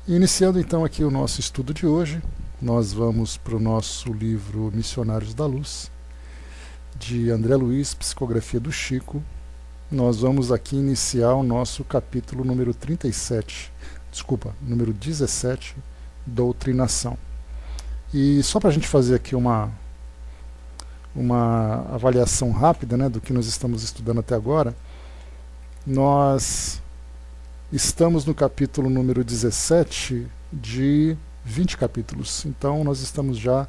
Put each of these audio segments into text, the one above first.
Iniciando então aqui o nosso estudo de hoje, nós vamos para o nosso livro Missionários da Luz, de André Luiz, Psicografia do Chico. Nós vamos aqui iniciar o nosso capítulo número 17, Doutrinação. E só para a gente fazer aqui uma avaliação rápida, né, do que nós estamos estudando até agora, nós estamos no capítulo número 17 de 20 capítulos. Então nós estamos já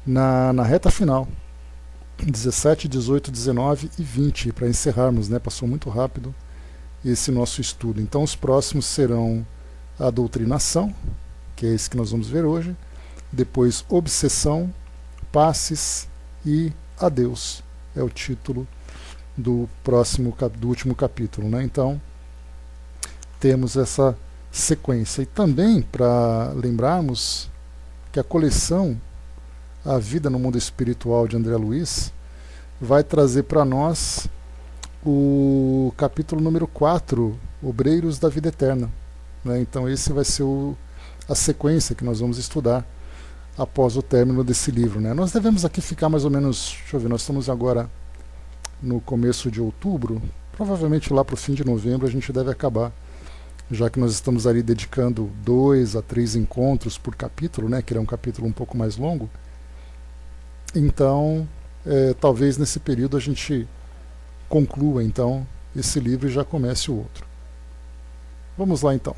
na reta final. 17, 18, 19 e 20 para encerrarmos, né? Passou muito rápido esse nosso estudo. Então os próximos serão a doutrinação, que é esse que nós vamos ver hoje, depois obsessão, passes e adeus. É o título do último capítulo, né? Então temos essa sequência. E também para lembrarmos que a coleção A Vida no Mundo Espiritual de André Luiz vai trazer para nós o capítulo número 4, Obreiros da Vida Eterna, né? Então esse vai ser a sequência que nós vamos estudar após o término desse livro, né? Nós devemos aqui ficar mais ou menos, deixa eu ver, nós estamos agora no começo de outubro, provavelmente lá para o fim de novembro a gente deve acabar, já que nós estamos ali dedicando 2 a 3 encontros por capítulo, né, que é um capítulo um pouco mais longo. Então, talvez nesse período a gente conclua então esse livro e já comece o outro. Vamos lá então.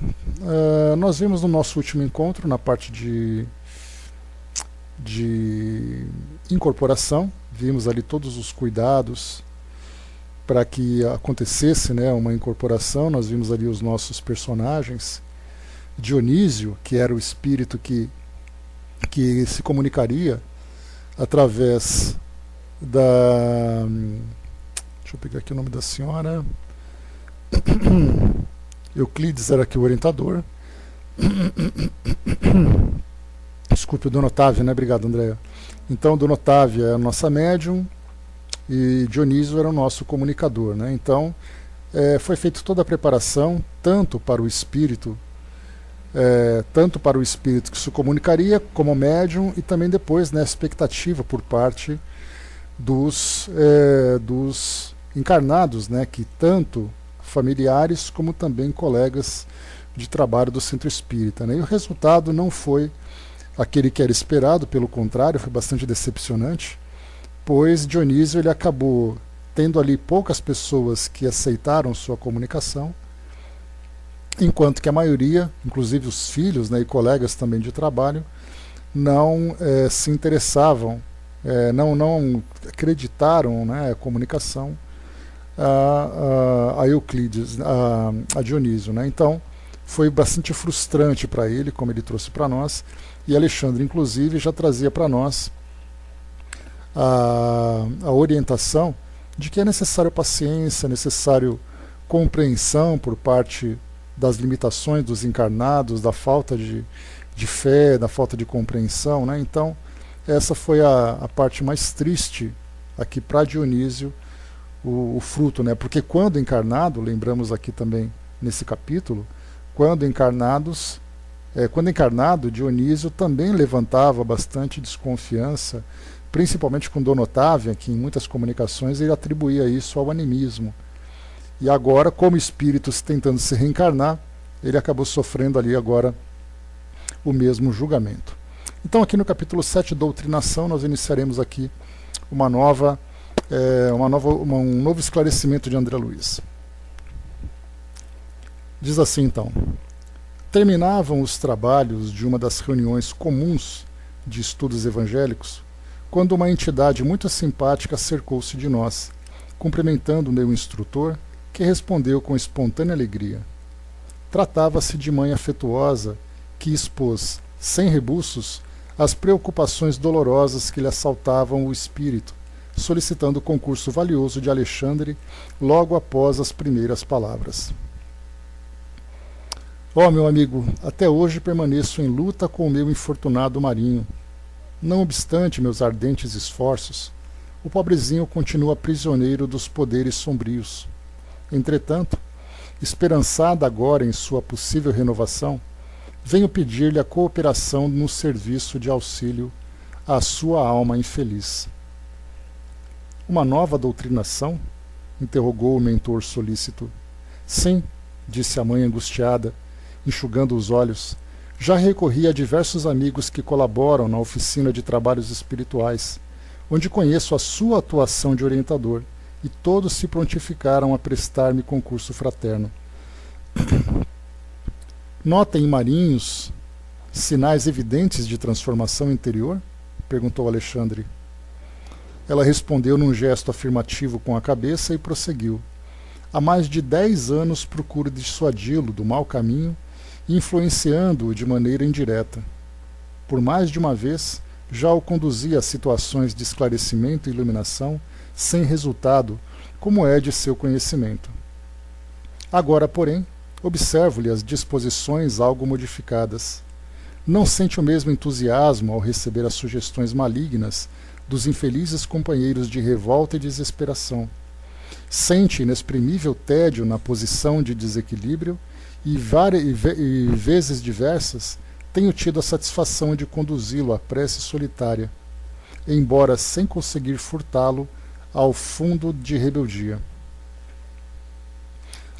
Nós vimos no nosso último encontro, na parte de incorporação, vimos ali todos os cuidados para que acontecesse, né, uma incorporação. Nós vimos ali os nossos personagens. Dionísio, que era o espírito que se comunicaria através da... Deixa eu pegar aqui o nome da senhora. Euclides era aqui o orientador. Desculpe, o Dona Otávia, né? Obrigado, Andréa. Então, Dona Otávia é a nossa médium e Dionísio era o nosso comunicador, né? Então, foi feita toda a preparação, tanto para o espírito que se comunicaria como médium, e também depois, né, a expectativa por parte dos encarnados, né, que tanto familiares como também colegas de trabalho do centro espírita, né? E o resultado não foi aquele que era esperado, pelo contrário, foi bastante decepcionante, pois Dionísio ele acabou tendo ali poucas pessoas que aceitaram sua comunicação, enquanto que a maioria, inclusive os filhos, né, e colegas também de trabalho, não se interessavam, não acreditaram, né, a comunicação a Euclides, a Dionísio, né? Então foi bastante frustrante para ele, como ele trouxe para nós, e Alexandre inclusive já trazia para nós a orientação de que é necessário paciência, necessário compreensão por parte das limitações dos encarnados, da falta de fé, da falta de compreensão, né? Então essa foi a parte mais triste aqui para Dionísio, o fruto, né? Porque quando encarnado, lembramos aqui também nesse capítulo, quando encarnado, Dionísio também levantava bastante desconfiança, principalmente com Dona Otávia, que em muitas comunicações ele atribuía isso ao animismo. E agora, como espíritos tentando se reencarnar, ele acabou sofrendo ali agora o mesmo julgamento. Então aqui no capítulo 7, Doutrinação, nós iniciaremos aqui um novo esclarecimento de André Luiz. Diz assim então: terminavam os trabalhos de uma das reuniões comuns de estudos evangélicos, quando uma entidade muito simpática cercou-se de nós, cumprimentando o meu instrutor, que respondeu com espontânea alegria. Tratava-se de mãe afetuosa, que expôs, sem rebuços, as preocupações dolorosas que lhe assaltavam o espírito, solicitando o concurso valioso de Alexandre logo após as primeiras palavras. Meu amigo, até hoje permaneço em luta com o meu infortunado marinho. Não obstante meus ardentes esforços, o pobrezinho continua prisioneiro dos poderes sombrios. Entretanto, esperançada agora em sua possível renovação, venho pedir-lhe a cooperação no serviço de auxílio à sua alma infeliz. Uma nova doutrinação? Interrogou o mentor solícito. Sim, disse a mãe angustiada, enxugando os olhos. Já recorri a diversos amigos que colaboram na oficina de trabalhos espirituais, onde conheço a sua atuação de orientador, e todos se prontificaram a prestar-me concurso fraterno. Nota em Marinhos sinais evidentes de transformação interior? Perguntou Alexandre. Ela respondeu num gesto afirmativo com a cabeça e prosseguiu. Há mais de 10 anos procuro dissuadi-lo do mau caminho, influenciando-o de maneira indireta. Por mais de uma vez, já o conduzi a situações de esclarecimento e iluminação, sem resultado, como é de seu conhecimento. Agora, porém, observo-lhe as disposições algo modificadas. Não sente o mesmo entusiasmo ao receber as sugestões malignas dos infelizes companheiros de revolta e desesperação. Sente inexprimível tédio na posição de desequilíbrio e vezes diversas tenho tido a satisfação de conduzi-lo à prece solitária, embora sem conseguir furtá-lo ao fundo de rebeldia.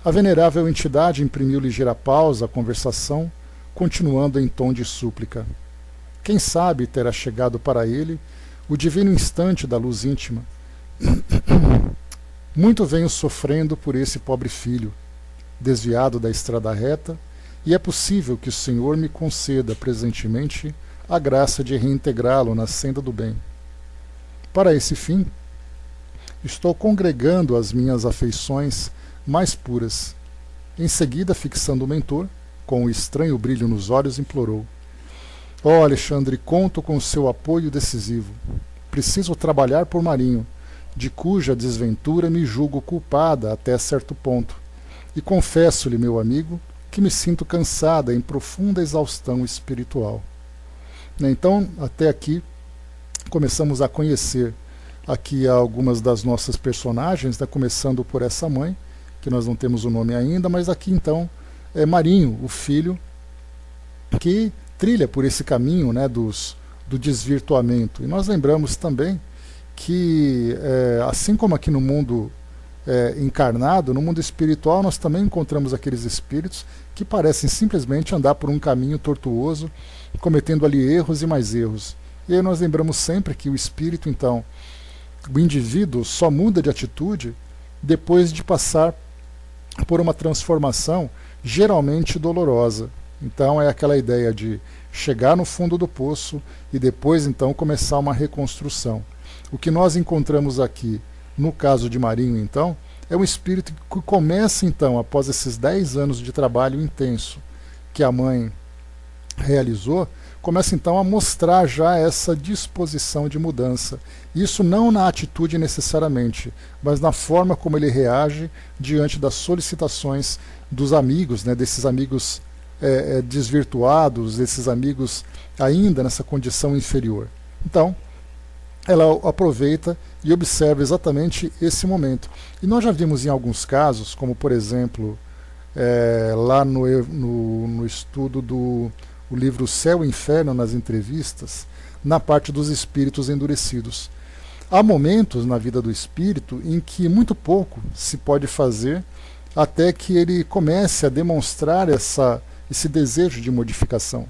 A venerável entidade imprimiu ligeira pausa à conversação, continuando em tom de súplica. Quem sabe terá chegado para ele o divino instante da luz íntima. Muito venho sofrendo por esse pobre filho, desviado da estrada reta, e é possível que o Senhor me conceda presentemente a graça de reintegrá-lo na senda do bem. Para esse fim, estou congregando as minhas afeições mais puras. Em seguida, fixando o mentor, com um estranho brilho nos olhos, implorou: Ó Alexandre, conto com o seu apoio decisivo. Preciso trabalhar por Marinho, de cuja desventura me julgo culpada até certo ponto, e confesso-lhe, meu amigo, que me sinto cansada em profunda exaustão espiritual. Então, até aqui, começamos a conhecer aqui algumas das nossas personagens, começando por essa mãe, que nós não temos o nome ainda, mas aqui então é Marinho, o filho, que trilha por esse caminho, do desvirtuamento. E nós lembramos também que, assim como aqui no mundo encarnado, no mundo espiritual, nós também encontramos aqueles espíritos que parecem simplesmente andar por um caminho tortuoso, cometendo ali erros e mais erros. E aí nós lembramos sempre que o espírito, então, o indivíduo só muda de atitude depois de passar por uma transformação geralmente dolorosa. Então é aquela ideia de chegar no fundo do poço e depois então começar uma reconstrução. O que nós encontramos aqui, no caso de Marinho, então, é um espírito que começa então, após esses 10 anos de trabalho intenso que a mãe realizou, começa então a mostrar já essa disposição de mudança. Isso não na atitude necessariamente, mas na forma como ele reage diante das solicitações dos amigos, desses amigos desvirtuados, desses amigos ainda nessa condição inferior. Então, ela aproveita e observa exatamente esse momento. E nós já vimos em alguns casos, como por exemplo, lá no estudo do livro Céu e Inferno nas entrevistas, na parte dos espíritos endurecidos. Há momentos na vida do espírito em que muito pouco se pode fazer até que ele comece a demonstrar esse desejo de modificação.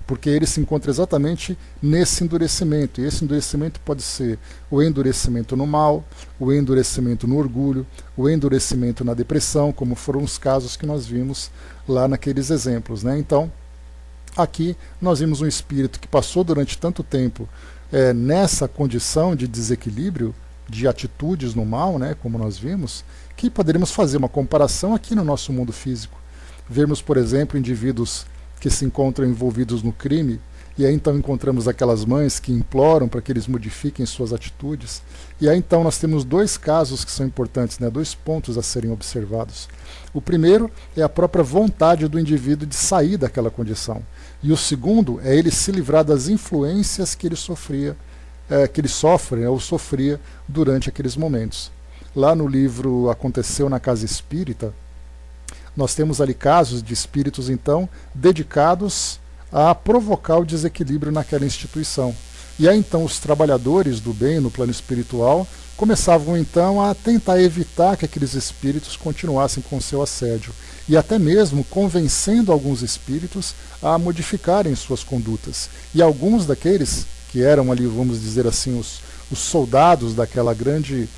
Porque ele se encontra exatamente nesse endurecimento. E esse endurecimento pode ser o endurecimento no mal, o endurecimento no orgulho, o endurecimento na depressão, como foram os casos que nós vimos lá naqueles exemplos. Então, aqui nós vimos um espírito que passou durante tanto tempo nessa condição de desequilíbrio, de atitudes no mal, como nós vimos, que poderíamos fazer uma comparação aqui no nosso mundo físico. Vermos, por exemplo, indivíduos que se encontram envolvidos no crime, e aí então encontramos aquelas mães que imploram para que eles modifiquem suas atitudes. E aí então nós temos dois casos que são importantes, dois pontos a serem observados. O primeiro é a própria vontade do indivíduo de sair daquela condição. E o segundo é ele se livrar das influências que ele sofria, que ele sofre ou sofria durante aqueles momentos. Lá no livro Aconteceu na Casa Espírita, Nós temos ali casos de espíritos, então, dedicados a provocar o desequilíbrio naquela instituição. E aí, então, os trabalhadores do bem no plano espiritual começavam, então, a tentar evitar que aqueles espíritos continuassem com seu assédio. E até mesmo convencendo alguns espíritos a modificarem suas condutas. E alguns daqueles que eram ali, vamos dizer assim, os soldados daquela grande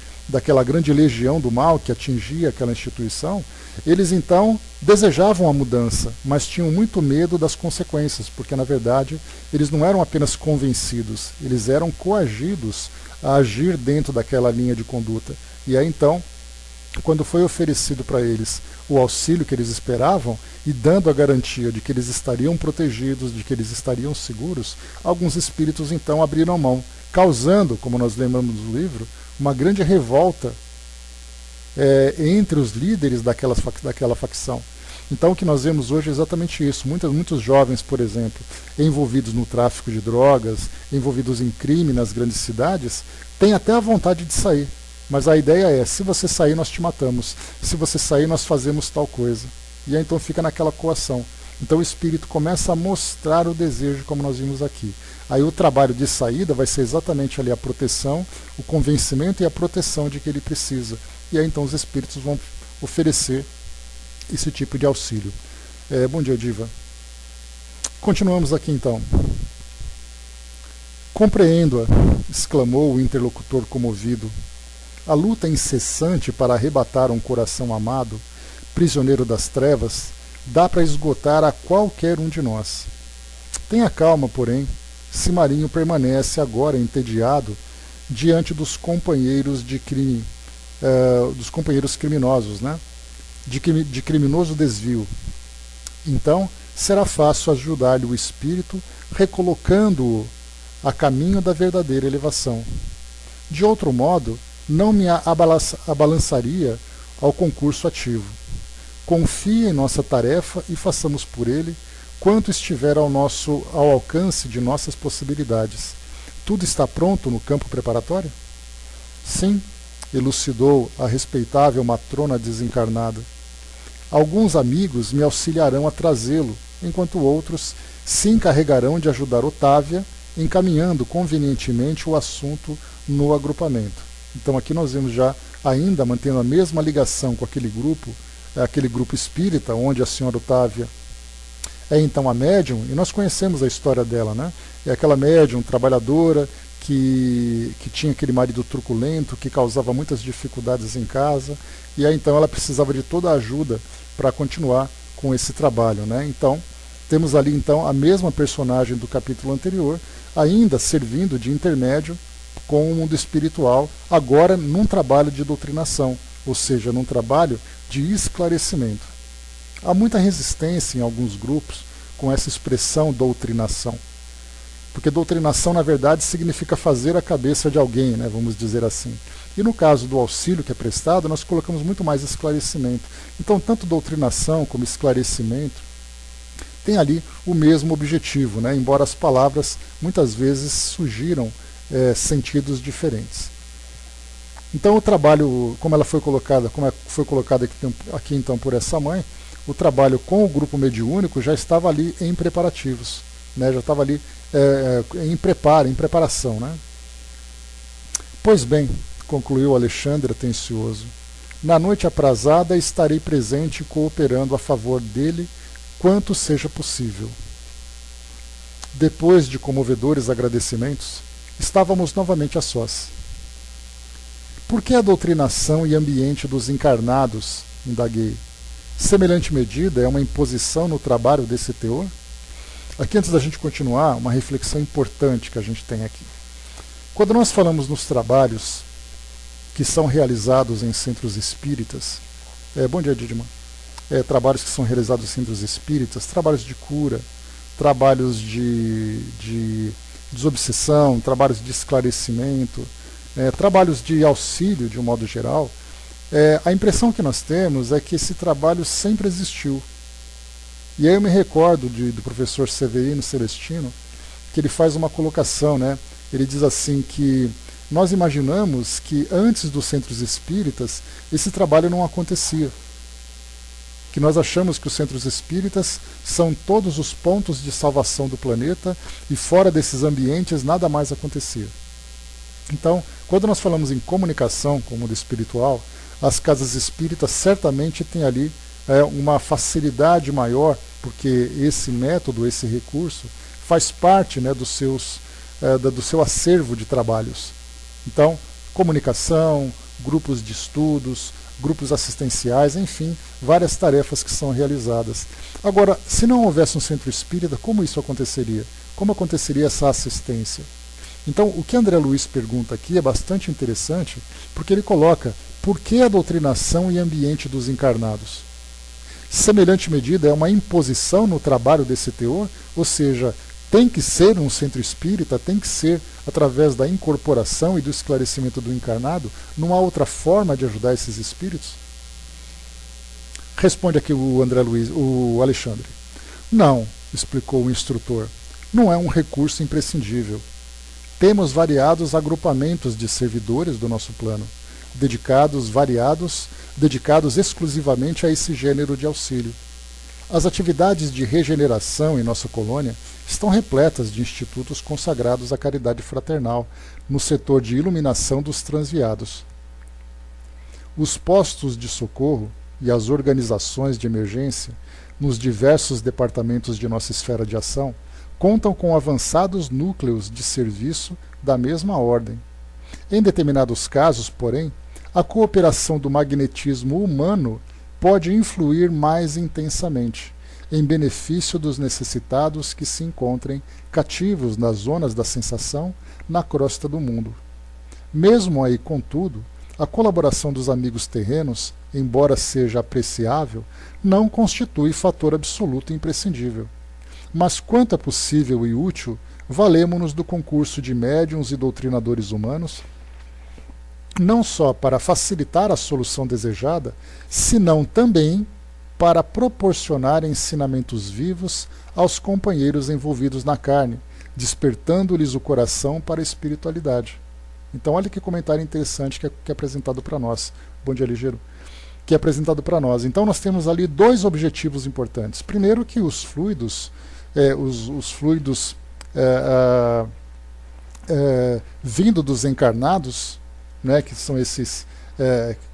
legião do mal que atingia aquela instituição, eles então desejavam a mudança, mas tinham muito medo das consequências, porque na verdade eles não eram apenas convencidos, eles eram coagidos a agir dentro daquela linha de conduta. E aí então, quando foi oferecido para eles o auxílio que eles esperavam, e dando a garantia de que eles estariam protegidos, de que eles estariam seguros, alguns espíritos então abriram mão, causando, como nós lembramos do livro, uma grande revolta entre os líderes daquela facção. Então o que nós vemos hoje é exatamente isso. Muitos jovens, por exemplo, envolvidos no tráfico de drogas, envolvidos em crime nas grandes cidades, têm até a vontade de sair. Mas a ideia é, se você sair, nós te matamos. Se você sair, nós fazemos tal coisa. E aí então fica naquela coação. Então o espírito começa a mostrar o desejo, como nós vimos aqui. Aí o trabalho de saída vai ser exatamente ali a proteção, o convencimento e a proteção de que ele precisa. E aí então os espíritos vão oferecer esse tipo de auxílio. Bom dia, Diva. Continuamos aqui então. Compreendo-a, exclamou o interlocutor comovido. A luta incessante para arrebatar um coração amado, prisioneiro das trevas, dá para esgotar a qualquer um de nós. Tenha calma, porém, se Marinho permanece agora entediado diante dos companheiros de crime, dos companheiros criminosos, né? de criminoso desvio. Então, será fácil ajudar-lhe o espírito, recolocando-o a caminho da verdadeira elevação. De outro modo, não me abalançaria ao concurso ativo. Confie em nossa tarefa e façamos por ele quanto estiver ao alcance de nossas possibilidades. Tudo está pronto no campo preparatório? Sim, elucidou a respeitável matrona desencarnada. Alguns amigos me auxiliarão a trazê-lo, enquanto outros se encarregarão de ajudar Otávia, encaminhando convenientemente o assunto no agrupamento. Então aqui nós vemos já, ainda mantendo a mesma ligação com aquele grupo espírita, onde a senhora Otávia é então a médium, e nós conhecemos a história dela, né? É aquela médium trabalhadora que tinha aquele marido truculento, que causava muitas dificuldades em casa, e aí então ela precisava de toda a ajuda para continuar com esse trabalho, né? Então, temos ali então a mesma personagem do capítulo anterior, ainda servindo de intermédio com o mundo espiritual, agora num trabalho de doutrinação, ou seja, num trabalho de esclarecimento. Há muita resistência em alguns grupos com essa expressão doutrinação, porque doutrinação, na verdade, significa fazer a cabeça de alguém, né, vamos dizer assim. E no caso do auxílio que é prestado, nós colocamos muito mais esclarecimento. Então, tanto doutrinação como esclarecimento tem ali o mesmo objetivo, né, embora as palavras muitas vezes sugiram sentidos diferentes. Então o trabalho, como foi colocado aqui então por essa mãe, o trabalho com o grupo mediúnico já estava ali em preparativos, né, já estava ali em preparação, né? Pois bem, concluiu Alexandre atencioso, na noite aprazada estarei presente cooperando a favor dele quanto seja possível. Depois de comovedores agradecimentos, estávamos novamente a sós. Por que a doutrinação e ambiente dos encarnados? Indaguei. Semelhante medida é uma imposição no trabalho desse teor? Aqui, antes da gente continuar, uma reflexão importante que a gente tem aqui. Quando nós falamos nos trabalhos que são realizados em centros espíritas, bom dia, Didman, trabalhos que são realizados em centros espíritas, trabalhos de cura, trabalhos de desobsessão, trabalhos de esclarecimento, trabalhos de auxílio de um modo geral, a impressão que nós temos é que esse trabalho sempre existiu. E aí eu me recordo do professor Severino Celestino, que ele faz uma colocação, né? Ele diz assim que nós imaginamos que antes dos centros espíritas esse trabalho não acontecia. que nós achamos que os centros espíritas são todos os pontos de salvação do planeta e fora desses ambientes nada mais acontecia. Então, quando nós falamos em comunicação com o mundo espiritual, as casas espíritas certamente têm ali uma facilidade maior, porque esse método, esse recurso, faz parte, né, do seu acervo de trabalhos. Então, comunicação, grupos de estudos, grupos assistenciais, enfim, várias tarefas que são realizadas. Agora, se não houvesse um centro espírita, como isso aconteceria? Como aconteceria essa assistência? Então, o que André Luiz pergunta aqui é bastante interessante, porque ele coloca: por que a doutrinação e ambiente dos encarnados? Semelhante medida é uma imposição no trabalho desse teor, ou seja, tem que ser um centro espírita, tem que ser através da incorporação e do esclarecimento do encarnado. Não há outra forma de ajudar esses espíritos? Responde aqui o Alexandre. Não, explicou o instrutor, não é um recurso imprescindível. Temos variados agrupamentos de servidores do nosso plano, dedicados exclusivamente a esse gênero de auxílio. As atividades de regeneração em nossa colônia estão repletas de institutos consagrados à caridade fraternal, no setor de iluminação dos transviados. Os postos de socorro e as organizações de emergência, nos diversos departamentos de nossa esfera de ação, contam com avançados núcleos de serviço da mesma ordem. Em determinados casos, porém, a cooperação do magnetismo humano pode influir mais intensamente, em benefício dos necessitados que se encontrem cativos nas zonas da sensação na crosta do mundo. Mesmo aí, contudo, a colaboração dos amigos terrenos, embora seja apreciável, não constitui fator absoluto e imprescindível. Mas quanto é possível e útil, valemo-nos do concurso de médiuns e doutrinadores humanos, não só para facilitar a solução desejada, senão também para proporcionar ensinamentos vivos aos companheiros envolvidos na carne, despertando-lhes o coração para a espiritualidade. Então, olha que comentário interessante que é apresentado para nós. Bom dia, Ligeiro. Que é apresentado para nós. Então, nós temos ali dois objetivos importantes. Primeiro, que os fluidos, vindo dos encarnados, né, que são esses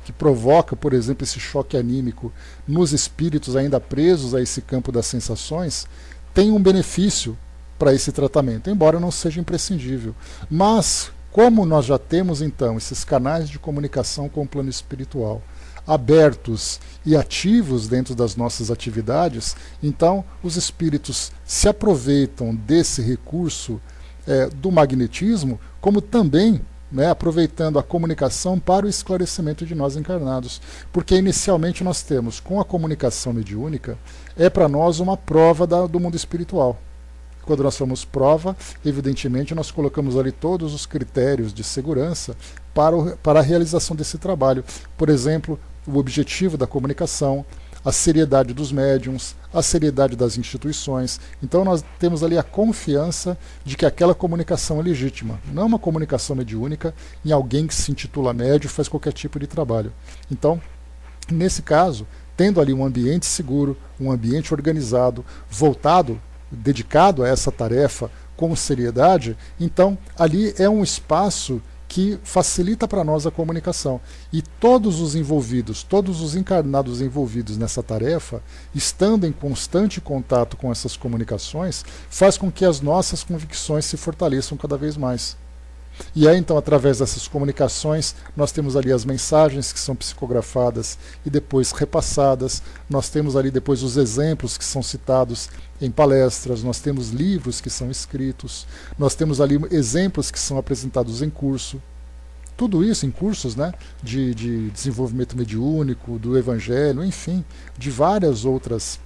que provoca, por exemplo, esse choque anímico nos espíritos ainda presos a esse campo das sensações, tem um benefício para esse tratamento, embora não seja imprescindível. Mas, como nós já temos então esses canais de comunicação com o plano espiritual abertos e ativos dentro das nossas atividades, então os espíritos se aproveitam desse recurso do magnetismo, como também aproveitando a comunicação para o esclarecimento de nós encarnados. Porque inicialmente nós temos, com a comunicação mediúnica, é para nós uma prova do mundo espiritual. Quando nós somos prova, evidentemente nós colocamos ali todos os critérios de segurança para a realização desse trabalho. Por exemplo, o objetivo da comunicação, a seriedade dos médiums, a seriedade das instituições. Então nós temos ali a confiança de que aquela comunicação é legítima, não é uma comunicação mediúnica em alguém que se intitula médium e faz qualquer tipo de trabalho. Então, nesse caso, tendo ali um ambiente seguro, um ambiente organizado, voltado, dedicado a essa tarefa com seriedade, então ali é um espaço que facilita para nós a comunicação. E todos os envolvidos, todos os encarnados envolvidos nessa tarefa, estando em constante contato com essas comunicações, faz com que as nossas convicções se fortaleçam cada vez mais. E aí, então, através dessas comunicações, nós temos ali as mensagens que são psicografadas e depois repassadas, nós temos ali depois os exemplos que são citados em palestras, nós temos livros que são escritos, nós temos ali exemplos que são apresentados em curso. Tudo isso em cursos, né, de desenvolvimento mediúnico, do evangelho, enfim, de vários outros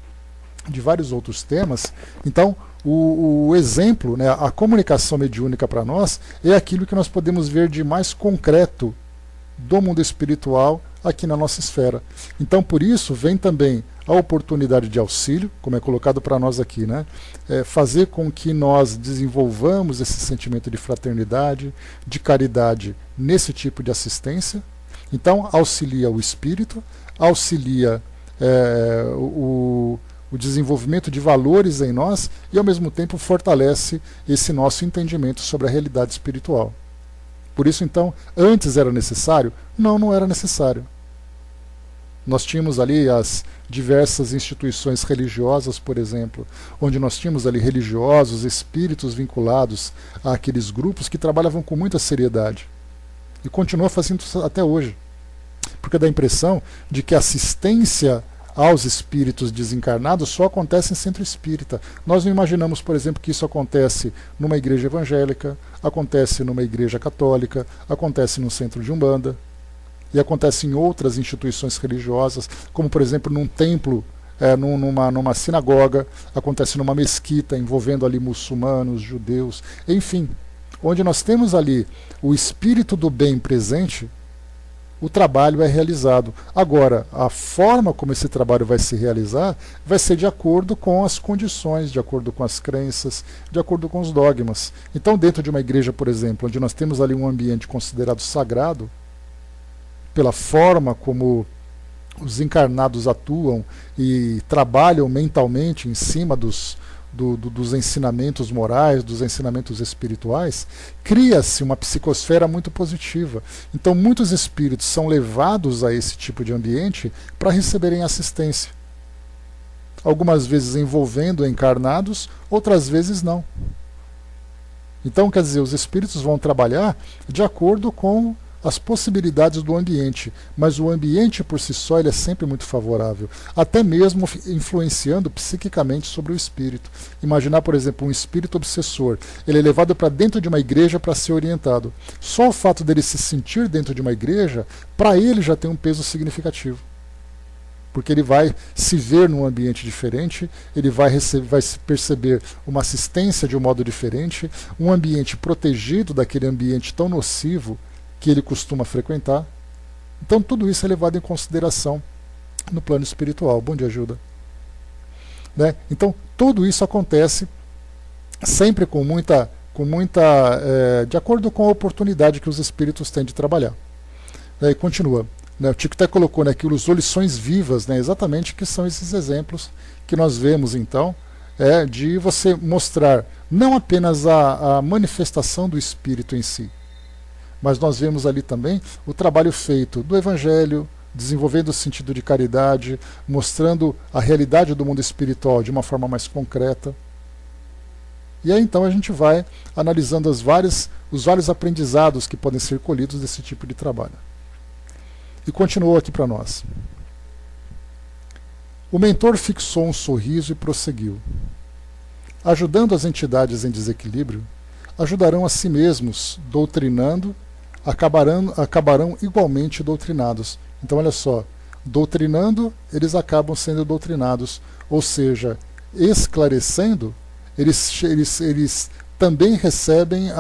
temas. Então, o exemplo, né, a comunicação mediúnica para nós é aquilo que nós podemos ver de mais concreto do mundo espiritual aqui na nossa esfera. Então, por isso, vem também a oportunidade de auxílio, como é colocado para nós aqui, né? Fazer com que nós desenvolvamos esse sentimento de fraternidade, de caridade nesse tipo de assistência. Então, auxilia o espírito, auxilia o desenvolvimento de valores em nós e, ao mesmo tempo, fortalece esse nosso entendimento sobre a realidade espiritual. Por isso, então, antes era necessário? Não, não era necessário. Nós tínhamos ali as diversas instituições religiosas, por exemplo, onde nós tínhamos ali religiosos, espíritos vinculados àqueles grupos que trabalhavam com muita seriedade. E continua fazendo isso até hoje. Porque dá a impressão de que a assistência aos espíritos desencarnados só acontece em centro espírita. Nós não imaginamos, por exemplo, que isso acontece numa igreja evangélica, acontece numa igreja católica, acontece no centro de Umbanda, e acontece em outras instituições religiosas, como, por exemplo, num templo, numa sinagoga, acontece numa mesquita, envolvendo ali muçulmanos, judeus, enfim, onde nós temos ali o espírito do bem presente, o trabalho é realizado. Agora, a forma como esse trabalho vai se realizar vai ser de acordo com as condições, de acordo com as crenças, de acordo com os dogmas. Então, dentro de uma igreja, por exemplo, onde nós temos ali um ambiente considerado sagrado, pela forma como os encarnados atuam e trabalham mentalmente em cima dos ensinamentos morais, dos ensinamentos espirituais, cria-se uma psicosfera muito positiva. Então, muitos espíritos são levados a esse tipo de ambiente para receberem assistência. Algumas vezes envolvendo encarnados, outras vezes não. Então, quer dizer, os espíritos vão trabalhar de acordo com as possibilidades do ambiente, mas o ambiente por si só ele é sempre muito favorável, até mesmo influenciando psiquicamente sobre o espírito. Imaginar, por exemplo, um espírito obsessor, ele é levado para dentro de uma igreja para ser orientado. Só o fato dele se sentir dentro de uma igreja, para ele já tem um peso significativo. Porque ele vai se ver num ambiente diferente, ele vai perceber uma assistência de um modo diferente, um ambiente protegido daquele ambiente tão nocivo que ele costuma frequentar. Então tudo isso é levado em consideração no plano espiritual. Bom dia, Gilda. Né? Então tudo isso acontece sempre de acordo com a oportunidade que os espíritos têm de trabalhar. E continua. O Tico até colocou, né, que usou lições vivas, né, exatamente que são esses exemplos que nós vemos então, de você mostrar não apenas a manifestação do espírito em si, mas nós vemos ali também o trabalho feito do Evangelho, desenvolvendo o sentido de caridade, mostrando a realidade do mundo espiritual de uma forma mais concreta. E aí então a gente vai analisando os vários aprendizados que podem ser colhidos desse tipo de trabalho. E continuou aqui para nós. O mentor fixou um sorriso e prosseguiu. Ajudando as entidades em desequilíbrio, ajudarão a si mesmos, doutrinando, acabarão igualmente doutrinados. Então, olha só, doutrinando, eles acabam sendo doutrinados, ou seja, esclarecendo, eles também recebem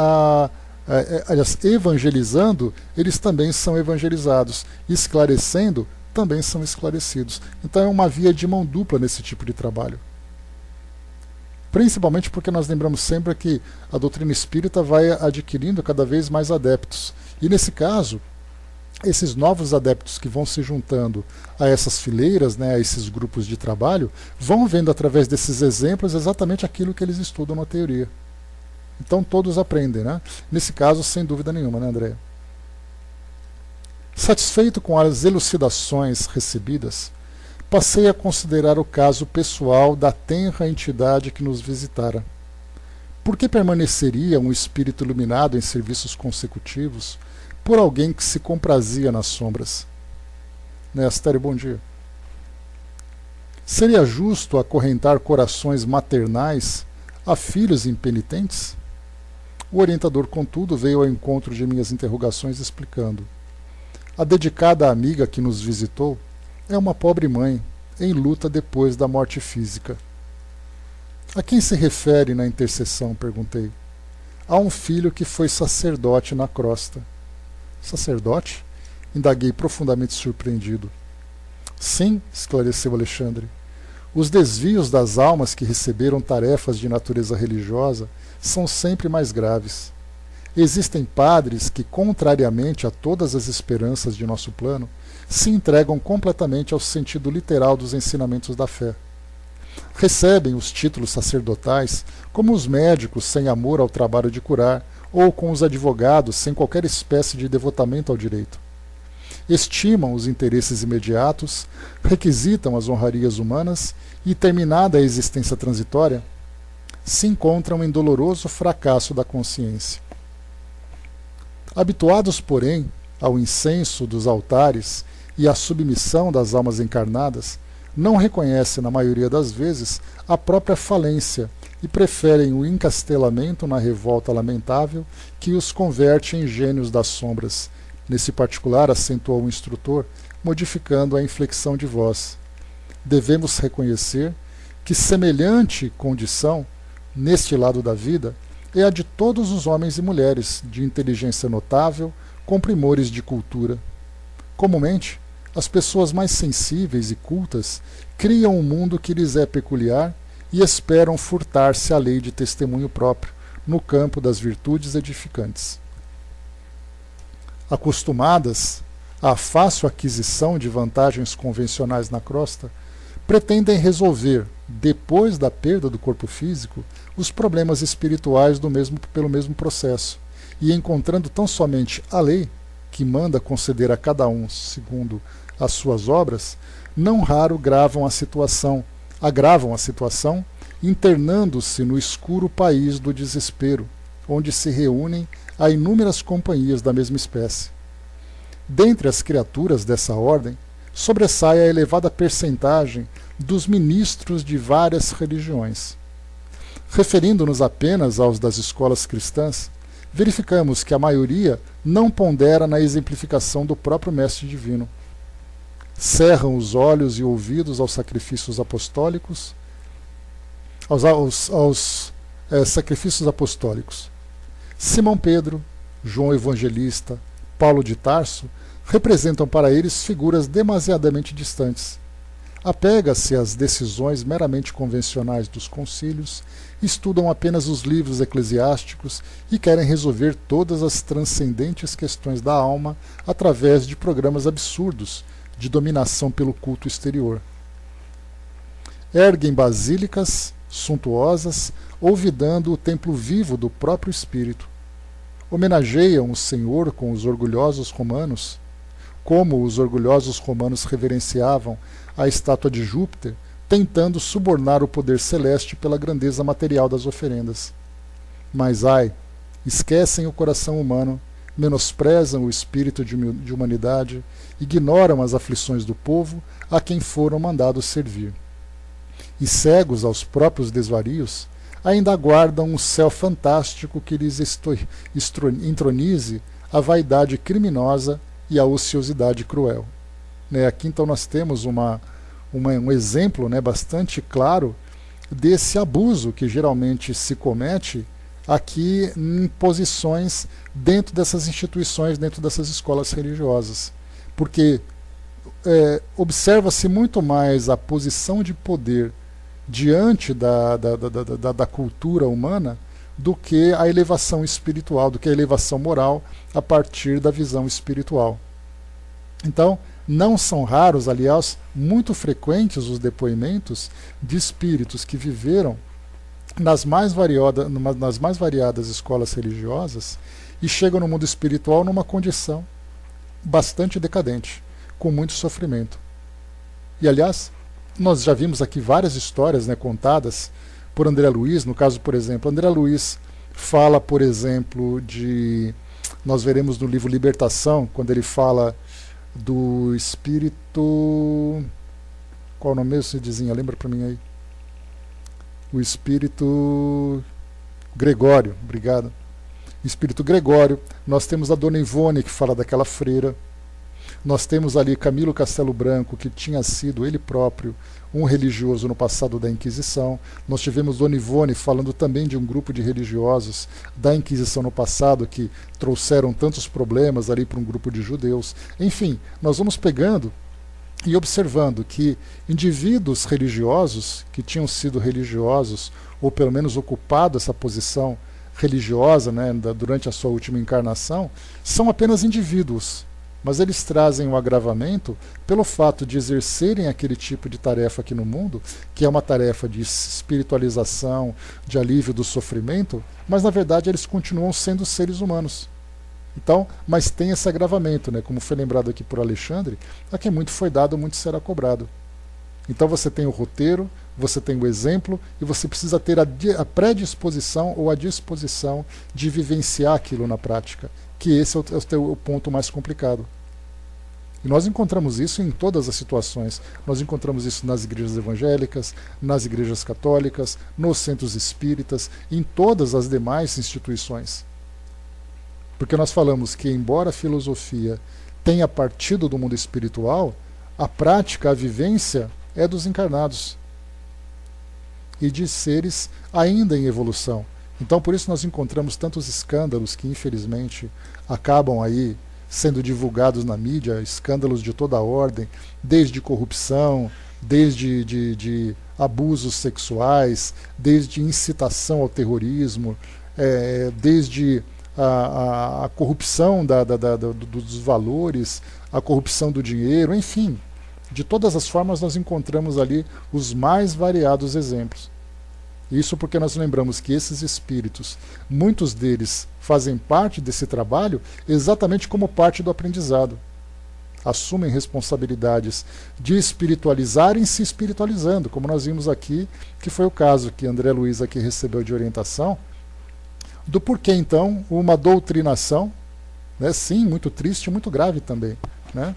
aliás, evangelizando, eles também são evangelizados, esclarecendo, também são esclarecidos. Então é uma via de mão dupla nesse tipo de trabalho. Principalmente porque nós lembramos sempre que a doutrina espírita vai adquirindo cada vez mais adeptos. E nesse caso, esses novos adeptos que vão se juntando a essas fileiras, né, a esses grupos de trabalho, vão vendo através desses exemplos exatamente aquilo que eles estudam na teoria. Então todos aprendem, né? Nesse caso, sem dúvida nenhuma, né, Andréa? Satisfeito com as elucidações recebidas, passei a considerar o caso pessoal da tenra entidade que nos visitara. Por que permaneceria um espírito iluminado em serviços consecutivos por alguém que se comprazia nas sombras? Né, Astério, bom dia. Seria justo acorrentar corações maternais a filhos impenitentes? O orientador, contudo, veio ao encontro de minhas interrogações explicando. A dedicada amiga que nos visitou é uma pobre mãe, em luta depois da morte física. A quem se refere na intercessão? Perguntei. A um filho que foi sacerdote na crosta. Sacerdote? Indaguei profundamente surpreendido. Sim, esclareceu Alexandre. Os desvios das almas que receberam tarefas de natureza religiosa são sempre mais graves. Existem padres que, contrariamente a todas as esperanças de nosso plano, se entregam completamente ao sentido literal dos ensinamentos da fé. Recebem os títulos sacerdotais como os médicos sem amor ao trabalho de curar, ou com os advogados sem qualquer espécie de devotamento ao direito. Estimam os interesses imediatos, requisitam as honrarias humanas e, terminada a existência transitória, se encontram em doloroso fracasso da consciência. Habituados, porém, ao incenso dos altares e à submissão das almas encarnadas, não reconhecem, na maioria das vezes, a própria falência e preferem o encastelamento na revolta lamentável que os converte em gênios das sombras. Nesse particular, acentuou o instrutor, modificando a inflexão de voz. Devemos reconhecer que semelhante condição, neste lado da vida, é a de todos os homens e mulheres, de inteligência notável, com primores de cultura. Comumente, as pessoas mais sensíveis e cultas criam um mundo que lhes é peculiar e esperam furtar-se à lei de testemunho próprio, no campo das virtudes edificantes. Acostumadas à fácil aquisição de vantagens convencionais na crosta, pretendem resolver, depois da perda do corpo físico, os problemas espirituais pelo mesmo processo, e encontrando tão somente a lei, que manda conceder a cada um segundo as suas obras, não raro agravam a situação, internando-se no escuro país do desespero, onde se reúnem a inúmeras companhias da mesma espécie. Dentre as criaturas dessa ordem, sobressai a elevada percentagem dos ministros de várias religiões. Referindo-nos apenas aos das escolas cristãs, verificamos que a maioria não pondera na exemplificação do próprio Mestre Divino. Cerram os olhos e ouvidos aos sacrifícios apostólicos, sacrifícios apostólicos. Simão Pedro, João Evangelista, Paulo de Tarso representam para eles figuras demasiadamente distantes. Apega-se às decisões meramente convencionais dos concílios, estudam apenas os livros eclesiásticos e querem resolver todas as transcendentes questões da alma através de programas absurdos de dominação pelo culto exterior. Erguem basílicas suntuosas, olvidando o templo vivo do próprio espírito. Homenageiam o Senhor com os orgulhosos romanos, como os orgulhosos romanos reverenciavam a estátua de Júpiter, tentando subornar o poder celeste pela grandeza material das oferendas. Mas, ai, esquecem o coração humano, menosprezam o espírito de humanidade, ignoram as aflições do povo a quem foram mandados servir. E cegos aos próprios desvarios, ainda aguardam um céu fantástico que lhes entronize a vaidade criminosa e a ociosidade cruel. Aqui então nós temos um exemplo bastante claro desse abuso que geralmente se comete aqui em posições dentro dessas instituições, dentro dessas escolas religiosas. Porque observa-se muito mais a posição de poder diante da cultura humana do que a elevação espiritual, do que a elevação moral a partir da visão espiritual. Então, não são raros, aliás, muito frequentes os depoimentos de espíritos que viveram nas mais variadas escolas religiosas e chegam no mundo espiritual numa condição bastante decadente, com muito sofrimento. E, aliás, nós já vimos aqui várias histórias contadas por André Luiz. No caso, por exemplo, André Luiz fala, por exemplo, nós veremos no livro Libertação, quando ele fala do espírito... Qual o nome mesmo, Cidizinha? Lembra para mim aí? O espírito Gregório, obrigado. Espírito Gregório. Nós temos a Dona Ivone, que fala daquela freira. Nós temos ali Camilo Castelo Branco, que tinha sido ele próprio um religioso no passado da Inquisição. Nós tivemos Dona Ivone falando também de um grupo de religiosos da Inquisição no passado que trouxeram tantos problemas ali para um grupo de judeus. Enfim, nós vamos pegando e observando que indivíduos religiosos que tinham sido religiosos ou pelo menos ocupado essa posição religiosa durante a sua última encarnação são apenas indivíduos. mas eles trazem o agravamento pelo fato de exercerem aquele tipo de tarefa aqui no mundo, que é uma tarefa de espiritualização, de alívio do sofrimento, mas na verdade eles continuam sendo seres humanos. Então, mas tem esse agravamento, né? Como foi lembrado aqui por Alexandre, a quem muito foi dado, muito será cobrado. Então você tem o roteiro, você tem o exemplo, e você precisa ter a predisposição ou a disposição de vivenciar aquilo na prática, que esse é o ponto mais complicado. E nós encontramos isso em todas as situações. Nós encontramos isso nas igrejas evangélicas, nas igrejas católicas, nos centros espíritas, em todas as demais instituições. Porque nós falamos que, embora a filosofia tenha partido do mundo espiritual, a prática, a vivência é dos encarnados e de seres ainda em evolução. Então, por isso nós encontramos tantos escândalos que, infelizmente, acabam aí sendo divulgados na mídia, escândalos de toda a ordem, desde corrupção, desde de abusos sexuais, desde incitação ao terrorismo, desde a corrupção dos valores, a corrupção do dinheiro, enfim. De todas as formas, nós encontramos ali os mais variados exemplos. Isso porque nós lembramos que esses espíritos, muitos deles fazem parte desse trabalho exatamente como parte do aprendizado. Assumem responsabilidades de espiritualizarem se espiritualizando, como nós vimos aqui, que foi o caso que André Luiz aqui recebeu de orientação, do porquê, então, uma doutrinação, né, sim, muito triste e muito grave também, né?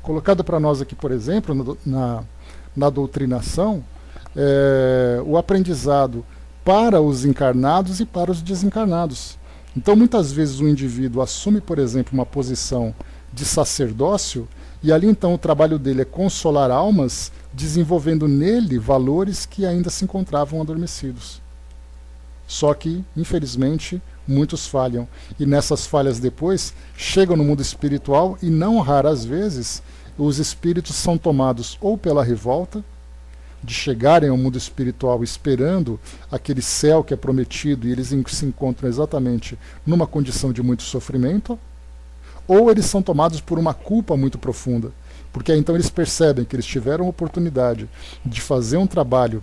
Colocado para nós aqui, por exemplo, na doutrinação, o aprendizado para os encarnados e para os desencarnados. Então, muitas vezes o indivíduo assume, por exemplo, uma posição de sacerdócio, e ali então o trabalho dele é consolar almas, desenvolvendo nele valores que ainda se encontravam adormecidos. Só que, infelizmente, muitos falham. E nessas falhas depois, chegam no mundo espiritual e, não raras vezes, os espíritos são tomados ou pela revolta, de chegarem ao mundo espiritual esperando aquele céu que é prometido e eles se encontram exatamente numa condição de muito sofrimento, ou eles são tomados por uma culpa muito profunda, porque aí então eles percebem que eles tiveram a oportunidade de fazer um trabalho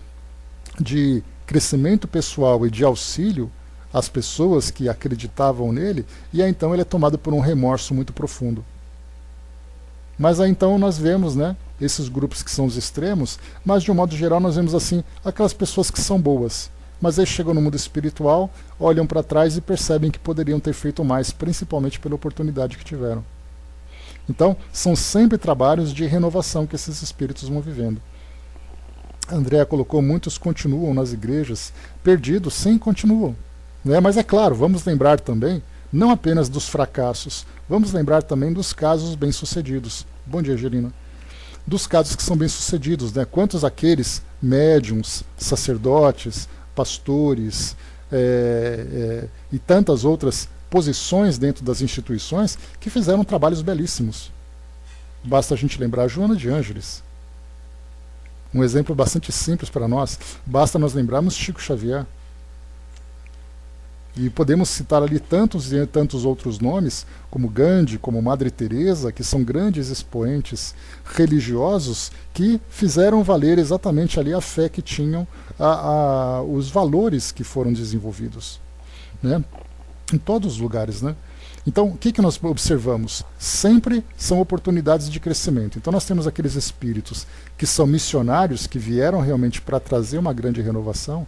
de crescimento pessoal e de auxílio às pessoas que acreditavam nele, e aí então ele é tomado por um remorso muito profundo. Mas aí então nós vemos, né, esses grupos que são os extremos, mas de um modo geral nós vemos assim, aquelas pessoas que são boas, mas aí chegam no mundo espiritual, olham para trás e percebem que poderiam ter feito mais, principalmente pela oportunidade que tiveram. Então, são sempre trabalhos de renovação que esses espíritos vão vivendo. André colocou, muitos continuam nas igrejas perdidos, sim, continuam. Né? Mas é claro, vamos lembrar também, não apenas dos fracassos, vamos lembrar também dos casos bem-sucedidos. Bom dia, Angelina. Dos casos que são bem-sucedidos, né? Quantos aqueles médiuns, sacerdotes, pastores e tantas outras posições dentro das instituições que fizeram trabalhos belíssimos. Basta a gente lembrar a Joana de Ângeles. Um exemplo bastante simples para nós, basta nós lembrarmos Chico Xavier. E podemos citar ali tantos e tantos outros nomes, como Gandhi, como Madre Teresa, que são grandes expoentes religiosos que fizeram valer exatamente ali a fé que tinham, os valores que foram desenvolvidos, né? Em todos os lugares, né? Então, o que nós observamos? Sempre são oportunidades de crescimento. Então, nós temos aqueles espíritos que são missionários, que vieram realmente para trazer uma grande renovação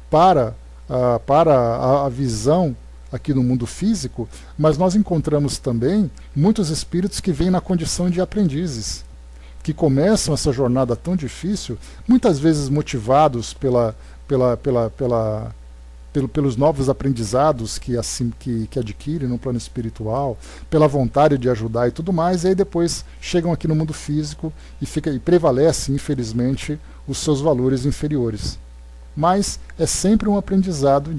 para a visão aqui no mundo físico, mas nós encontramos também muitos espíritos que vêm na condição de aprendizes, que começam essa jornada tão difícil, muitas vezes motivados pelos novos aprendizados que adquirem no plano espiritual, pela vontade de ajudar e tudo mais, e aí depois chegam aqui no mundo físico e prevalecem, infelizmente, os seus valores inferiores. Mas é sempre um aprendizado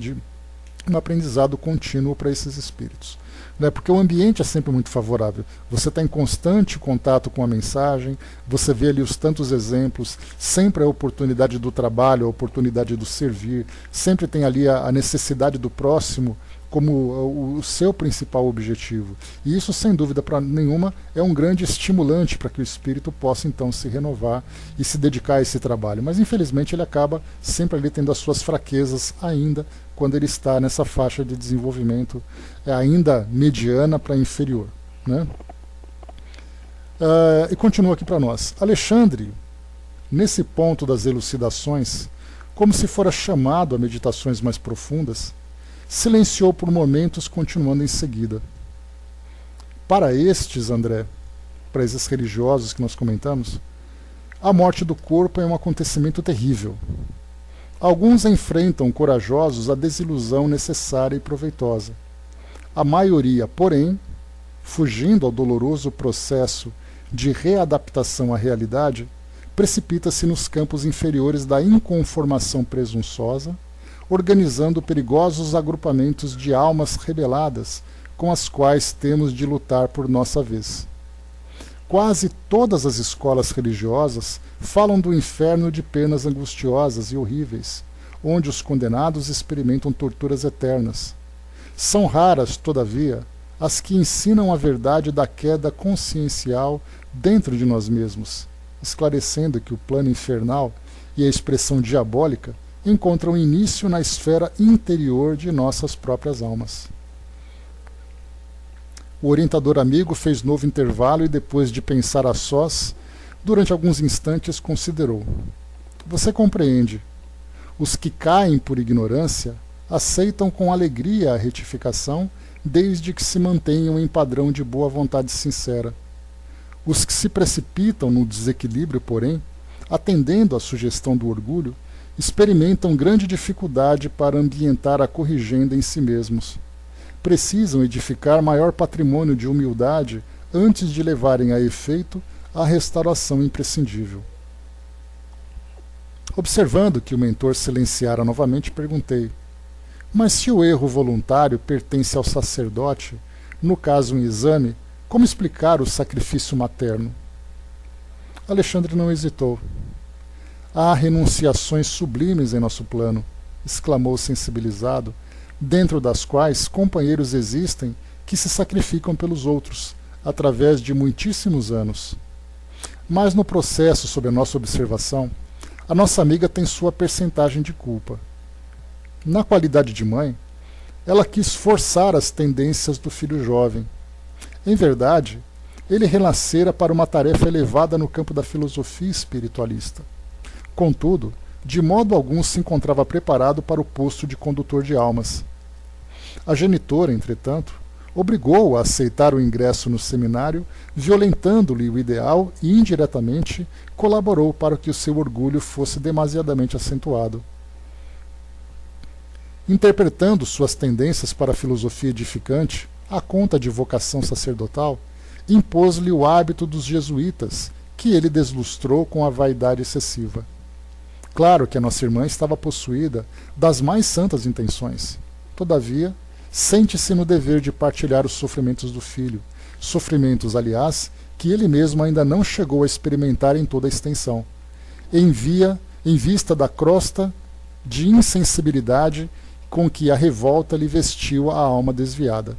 contínuo para esses espíritos, né? Porque o ambiente é sempre muito favorável. Você está em constante contato com a mensagem, você vê ali os tantos exemplos, sempre a oportunidade do trabalho, a oportunidade do servir, sempre tem ali a necessidade do próximo como o seu principal objetivo. E isso, sem dúvida nenhuma, é um grande estimulante para que o espírito possa então se renovar e se dedicar a esse trabalho. Mas infelizmente ele acaba sempre ali tendo as suas fraquezas ainda quando ele está nessa faixa de desenvolvimento ainda mediana para inferior, né? E continua aqui para nós. Alexandre, nesse ponto das elucidações, como se fora chamado a meditações mais profundas, silenciou por momentos, continuando em seguida. Para estes, André, para esses religiosos que nós comentamos, a morte do corpo é um acontecimento terrível. Alguns enfrentam corajosos a desilusão necessária e proveitosa. A maioria, porém, fugindo ao doloroso processo de readaptação à realidade, precipita-se nos campos inferiores da inconformação presunçosa, organizando perigosos agrupamentos de almas rebeladas com as quais temos de lutar por nossa vez. Quase todas as escolas religiosas falam do inferno de penas angustiosas e horríveis, onde os condenados experimentam torturas eternas. São raras, todavia, as que ensinam a verdade da queda consciencial dentro de nós mesmos, esclarecendo que o plano infernal e a expressão diabólica encontram início na esfera interior de nossas próprias almas. O orientador amigo fez novo intervalo e, depois de pensar a sós, durante alguns instantes considerou. Você compreende. Os que caem por ignorância aceitam com alegria a retificação, desde que se mantenham em padrão de boa vontade sincera. Os que se precipitam no desequilíbrio, porém, atendendo à sugestão do orgulho, experimentam grande dificuldade para ambientar a corrigenda em si mesmos. Precisam edificar maior patrimônio de humildade antes de levarem a efeito a restauração imprescindível. Observando que o mentor silenciara novamente, perguntei: mas se o erro voluntário pertence ao sacerdote, no caso em exame, como explicar o sacrifício materno? Alexandre não hesitou. Há renunciações sublimes em nosso plano, exclamou sensibilizado, dentro das quais companheiros existem que se sacrificam pelos outros, através de muitíssimos anos. Mas no processo sob a nossa observação, a nossa amiga tem sua percentagem de culpa. Na qualidade de mãe, ela quis forçar as tendências do filho jovem. Em verdade, ele renascera para uma tarefa elevada no campo da filosofia espiritualista. Contudo, de modo algum se encontrava preparado para o posto de condutor de almas. A genitora, entretanto, obrigou-o a aceitar o ingresso no seminário, violentando-lhe o ideal e, indiretamente, colaborou para que o seu orgulho fosse demasiadamente acentuado. Interpretando suas tendências para a filosofia edificante, à conta de vocação sacerdotal, impôs-lhe o hábito dos jesuítas, que ele deslustrou com a vaidade excessiva. Claro que a nossa irmã estava possuída das mais santas intenções. Todavia, sente-se no dever de partilhar os sofrimentos do filho, sofrimentos, aliás, que ele mesmo ainda não chegou a experimentar em toda a extensão, em vista da crosta de insensibilidade com que a revolta lhe vestiu a alma desviada.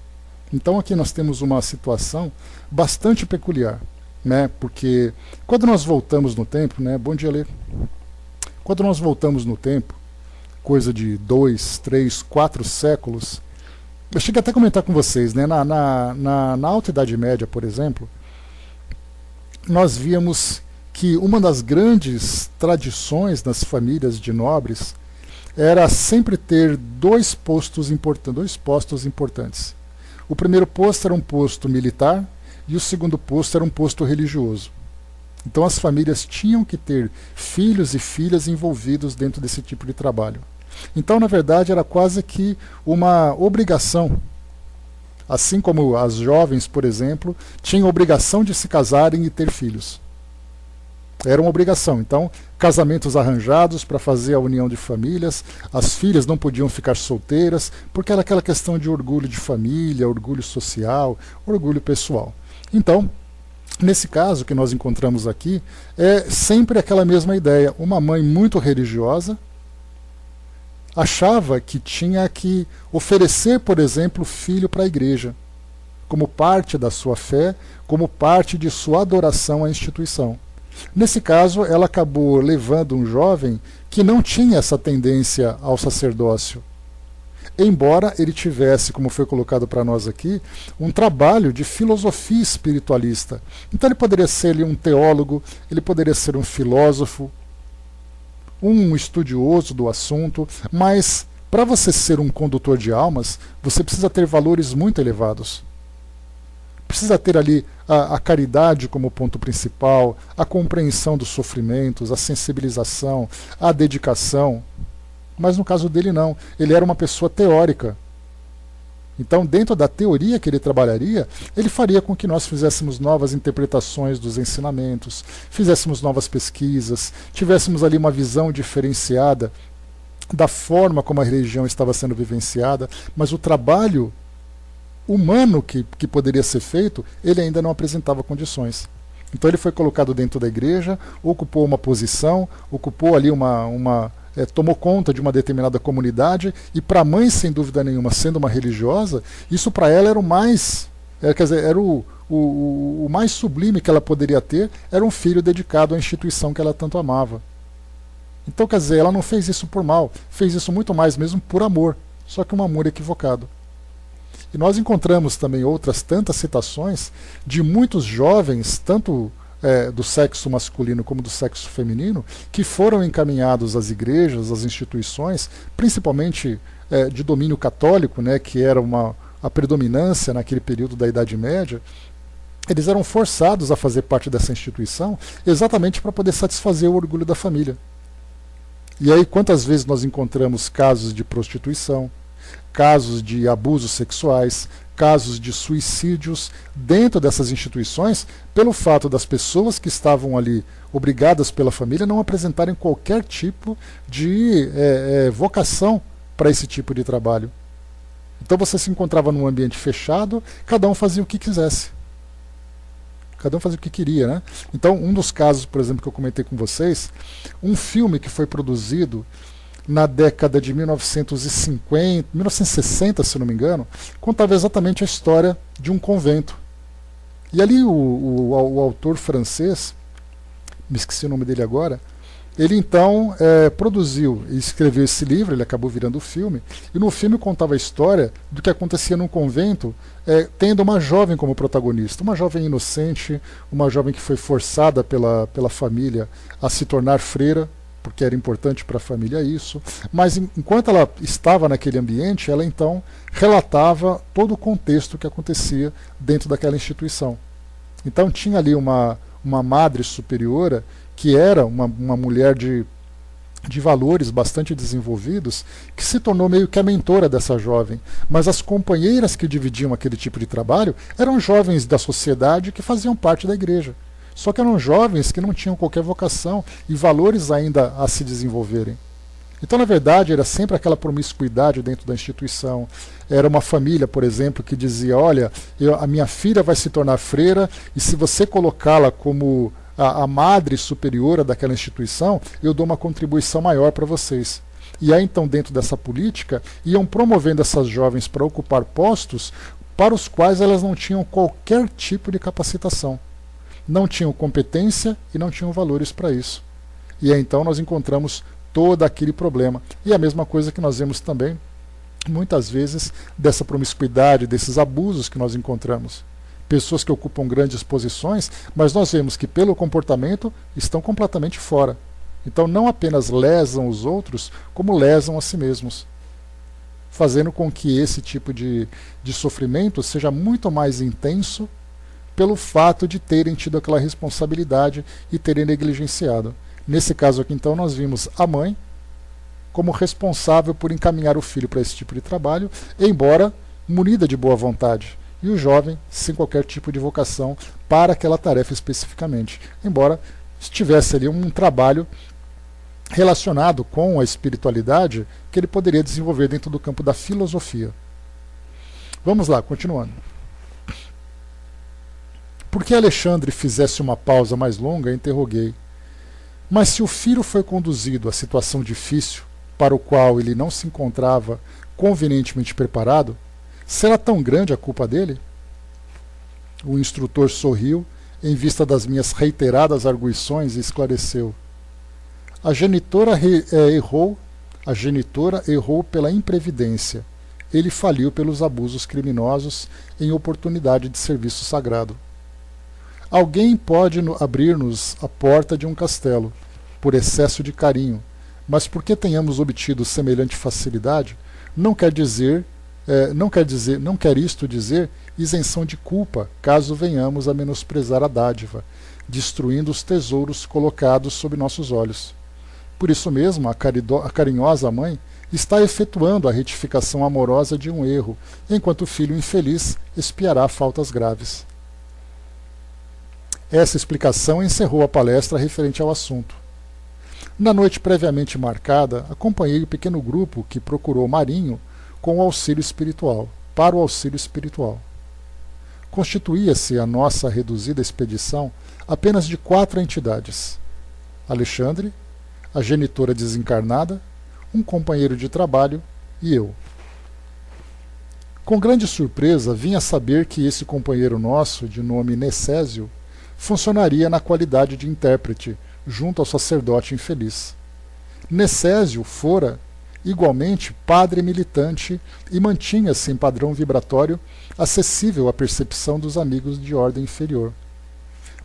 Então aqui nós temos uma situação bastante peculiar, né? Porque quando nós voltamos no tempo, né? Bom dia, Lê. Quando nós voltamos no tempo, coisa de 2, 3, 4 séculos, eu cheguei até a comentar com vocês, né? Na Alta Idade Média, por exemplo, nós víamos que uma das grandes tradições das famílias de nobres era sempre ter dois postos importantes. O primeiro posto era um posto militar e o segundo posto era um posto religioso. Então as famílias tinham que ter filhos e filhas envolvidos dentro desse tipo de trabalho. Então, na verdade, era quase que uma obrigação. Assim como as jovens, por exemplo, tinham a obrigação de se casarem e ter filhos. Era uma obrigação. Então, casamentos arranjados para fazer a união de famílias, as filhas não podiam ficar solteiras, porque era aquela questão de orgulho de família, orgulho social, orgulho pessoal. Então, nesse caso que nós encontramos aqui, é sempre aquela mesma ideia. Uma mãe muito religiosa, achava que tinha que oferecer, por exemplo, o filho para a igreja, como parte da sua fé, como parte de sua adoração à instituição. Nesse caso, ela acabou levando um jovem que não tinha essa tendência ao sacerdócio, embora ele tivesse, como foi colocado para nós aqui, um trabalho de filosofia espiritualista. Então ele poderia ser ali um teólogo, ele poderia ser um filósofo, um estudioso do assunto, mas para você ser um condutor de almas, você precisa ter valores muito elevados. Precisa ter ali a caridade como ponto principal, a compreensão dos sofrimentos, a sensibilização, a dedicação. Mas no caso dele não, ele era uma pessoa teórica. Então, dentro da teoria que ele trabalharia, ele faria com que nós fizéssemos novas interpretações dos ensinamentos, fizéssemos novas pesquisas, tivéssemos ali uma visão diferenciada da forma como a religião estava sendo vivenciada, mas o trabalho humano que poderia ser feito, ele ainda não apresentava condições. Então ele foi colocado dentro da igreja, ocupou uma posição, ocupou ali tomou conta de uma determinada comunidade, e para a mãe, sem dúvida nenhuma, sendo uma religiosa, isso para ela era o mais, era o mais sublime que ela poderia ter, era um filho dedicado à instituição que ela tanto amava. Então, quer dizer, ela não fez isso por mal, fez isso muito mais mesmo por amor, só que um amor equivocado. E nós encontramos também outras tantas citações de muitos jovens, tanto do sexo masculino como do sexo feminino, que foram encaminhados às igrejas, às instituições, principalmente de domínio católico, né, que era a predominância naquele período da Idade Média. Eles eram forçados a fazer parte dessa instituição exatamente para poder satisfazer o orgulho da família. E aí quantas vezes nós encontramos casos de prostituição, casos de abusos sexuais, casos de suicídios dentro dessas instituições, pelo fato das pessoas que estavam ali obrigadas pela família não apresentarem qualquer tipo de vocação para esse tipo de trabalho. Então você se encontrava num ambiente fechado, cada um fazia o que quisesse. Cada um fazia o que queria, né? Então, um dos casos, por exemplo, que eu comentei com vocês, um filme que foi produzido na década de 1950, 1960, se não me engano, contava exatamente a história de um convento. E ali o autor francês, me esqueci o nome dele agora, ele então produziu e escreveu esse livro, ele acabou virando o filme, e no filme contava a história do que acontecia num convento, tendo uma jovem como protagonista, uma jovem inocente, uma jovem que foi forçada pela família a se tornar freira, porque era importante para a família isso, mas enquanto ela estava naquele ambiente, ela então relatava todo o contexto que acontecia dentro daquela instituição. Então tinha ali uma madre superiora, que era uma mulher de valores bastante desenvolvidos, que se tornou meio que a mentora dessa jovem, mas as companheiras que dividiam aquele tipo de trabalho eram jovens da sociedade que faziam parte da igreja. Só que eram jovens que não tinham qualquer vocação e valores ainda a se desenvolverem. Então, na verdade, era sempre aquela promiscuidade dentro da instituição. Era uma família, por exemplo, que dizia, olha, a minha filha vai se tornar freira, e se você colocá-la como a madre superiora daquela instituição, eu dou uma contribuição maior para vocês. E aí, então, dentro dessa política, iam promovendo essas jovens para ocupar postos para os quais elas não tinham qualquer tipo de capacitação. Não tinham competência e não tinham valores para isso. E aí, então, nós encontramos todo aquele problema. E a mesma coisa que nós vemos também, muitas vezes, dessa promiscuidade, desses abusos que nós encontramos. Pessoas que ocupam grandes posições, mas nós vemos que, pelo comportamento, estão completamente fora. Então, não apenas lesam os outros, como lesam a si mesmos, fazendo com que esse tipo de sofrimento seja muito mais intenso pelo fato de terem tido aquela responsabilidade e terem negligenciado. Nesse caso aqui, então, nós vimos a mãe como responsável por encaminhar o filho para esse tipo de trabalho, embora munida de boa vontade, e o jovem sem qualquer tipo de vocação para aquela tarefa especificamente, embora estivesse ali um trabalho relacionado com a espiritualidade que ele poderia desenvolver dentro do campo da filosofia. Vamos lá, continuando. Por que Alexandre fizesse uma pausa mais longa, interroguei. Mas se o filho foi conduzido à situação difícil para o qual ele não se encontrava convenientemente preparado, será tão grande a culpa dele? O instrutor sorriu em vista das minhas reiteradas arguições e esclareceu. A genitora errou pela imprevidência. Ele faliu pelos abusos criminosos em oportunidade de serviço sagrado. Alguém pode abrir-nos a porta de um castelo, por excesso de carinho, mas porque tenhamos obtido semelhante facilidade, não quer isto dizer isenção de culpa, caso venhamos a menosprezar a dádiva, destruindo os tesouros colocados sob nossos olhos. Por isso mesmo, a carinhosa mãe está efetuando a retificação amorosa de um erro, enquanto o filho infeliz expiará faltas graves. Essa explicação encerrou a palestra referente ao assunto. Na noite previamente marcada, acompanhei o pequeno grupo que procurou Marinho para o auxílio espiritual. Constituía-se a nossa reduzida expedição apenas de 4 entidades: Alexandre, a genitora desencarnada, um companheiro de trabalho e eu. Com grande surpresa, vim a saber que esse companheiro nosso, de nome Necésio, funcionaria na qualidade de intérprete, junto ao sacerdote infeliz. Necésio fora, igualmente, padre militante e mantinha-se em padrão vibratório acessível à percepção dos amigos de ordem inferior.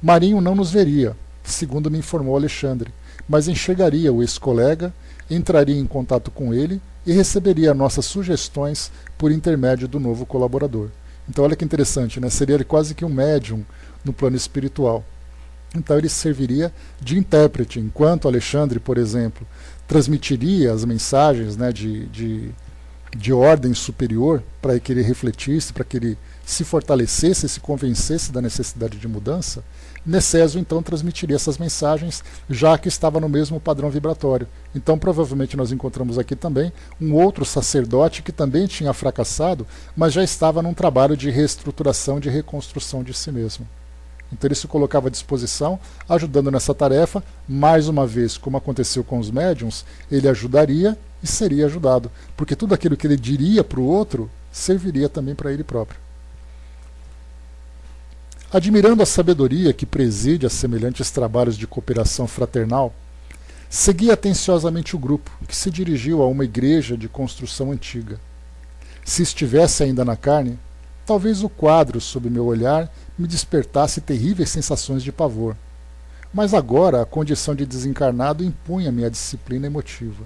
Marinho não nos veria, segundo me informou Alexandre, mas enxergaria o ex-colega, entraria em contato com ele e receberia nossas sugestões por intermédio do novo colaborador. Então olha que interessante, né? Seria quase que um médium no plano espiritual. Então ele serviria de intérprete, enquanto Alexandre, por exemplo, transmitiria as mensagens, né, de ordem superior para que ele refletisse, para que ele se fortalecesse, se convencesse da necessidade de mudança. Necésio então transmitiria essas mensagens, já que estava no mesmo padrão vibratório. Então provavelmente nós encontramos aqui também um outro sacerdote que também tinha fracassado, mas já estava num trabalho de reestruturação, de reconstrução de si mesmo. Então ele se colocava à disposição, ajudando nessa tarefa. Mais uma vez, como aconteceu com os médiuns, ele ajudaria e seria ajudado, porque tudo aquilo que ele diria para o outro serviria também para ele próprio. Admirando a sabedoria que preside a semelhantes trabalhos de cooperação fraternal, segui atenciosamente o grupo, que se dirigiu a uma igreja de construção antiga. Se estivesse ainda na carne, talvez o quadro, sob meu olhar, me despertasse terríveis sensações de pavor. Mas agora a condição de desencarnado impunha-me a disciplina emotiva.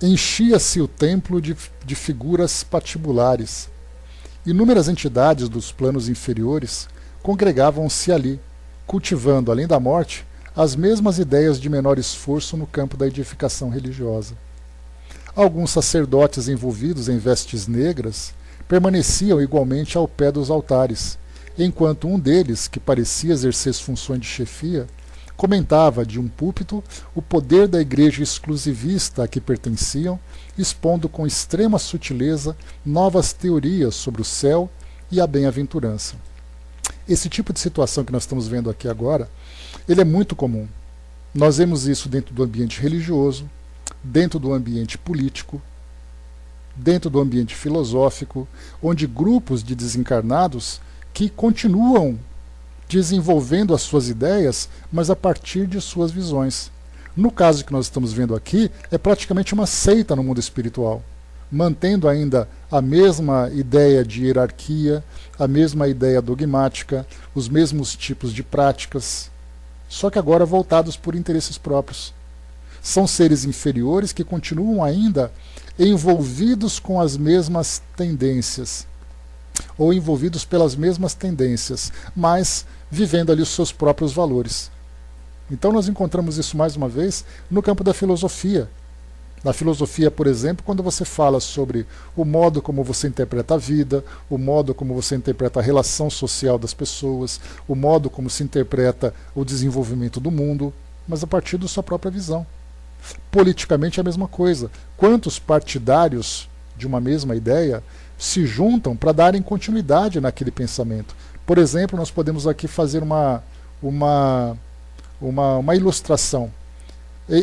Enchia-se o templo de figuras patibulares. Inúmeras entidades dos planos inferiores congregavam-se ali, cultivando, além da morte, as mesmas ideias de menor esforço no campo da edificação religiosa. Alguns sacerdotes envolvidos em vestes negras permaneciam igualmente ao pé dos altares, enquanto um deles, que parecia exercer as funções de chefia, comentava de um púlpito o poder da igreja exclusivista a que pertenciam, expondo com extrema sutileza novas teorias sobre o céu e a bem-aventurança. Esse tipo de situação que nós estamos vendo aqui agora, ele é muito comum. Nós vemos isso dentro do ambiente religioso, dentro do ambiente político, dentro do ambiente filosófico, onde grupos de desencarnados que continuam desenvolvendo as suas ideias, mas a partir de suas visões. No caso que nós estamos vendo aqui, é praticamente uma seita no mundo espiritual, mantendo ainda a mesma ideia de hierarquia, a mesma ideia dogmática, os mesmos tipos de práticas, só que agora voltados por interesses próprios. São seres inferiores que continuam ainda envolvidos com as mesmas tendências, ou envolvidos pelas mesmas tendências, mas vivendo ali os seus próprios valores. Então nós encontramos isso mais uma vez no campo da filosofia. Na filosofia, por exemplo, quando você fala sobre o modo como você interpreta a vida, o modo como você interpreta a relação social das pessoas, o modo como se interpreta o desenvolvimento do mundo, mas a partir da sua própria visão. Politicamente é a mesma coisa. Quantos partidários de uma mesma ideia se juntam para darem continuidade naquele pensamento? Por exemplo, nós podemos aqui fazer uma ilustração.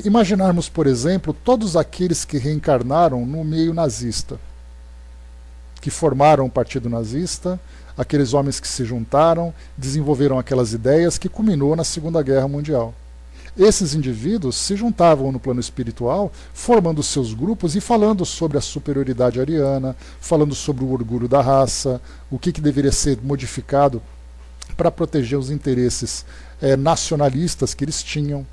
Imaginarmos, por exemplo, todos aqueles que reencarnaram no meio nazista, que formaram o partido nazista, aqueles homens que se juntaram, desenvolveram aquelas ideias que culminou na Segunda Guerra Mundial. Esses indivíduos se juntavam no plano espiritual, formando seus grupos e falando sobre a superioridade ariana, falando sobre o orgulho da raça, o que deveria ser modificado para proteger os interesses nacionalistas que eles tinham.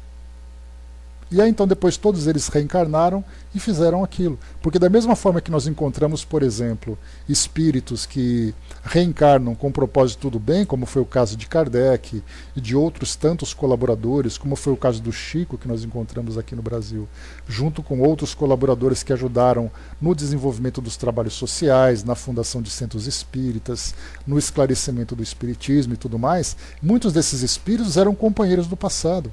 E aí então depois todos eles reencarnaram e fizeram aquilo. Porque da mesma forma que nós encontramos, por exemplo, espíritos que reencarnam com o propósito do bem, como foi o caso de Kardec e de outros tantos colaboradores, como foi o caso do Chico, que nós encontramos aqui no Brasil, junto com outros colaboradores que ajudaram no desenvolvimento dos trabalhos sociais, na fundação de centros espíritas, no esclarecimento do espiritismo e tudo mais, muitos desses espíritos eram companheiros do passado,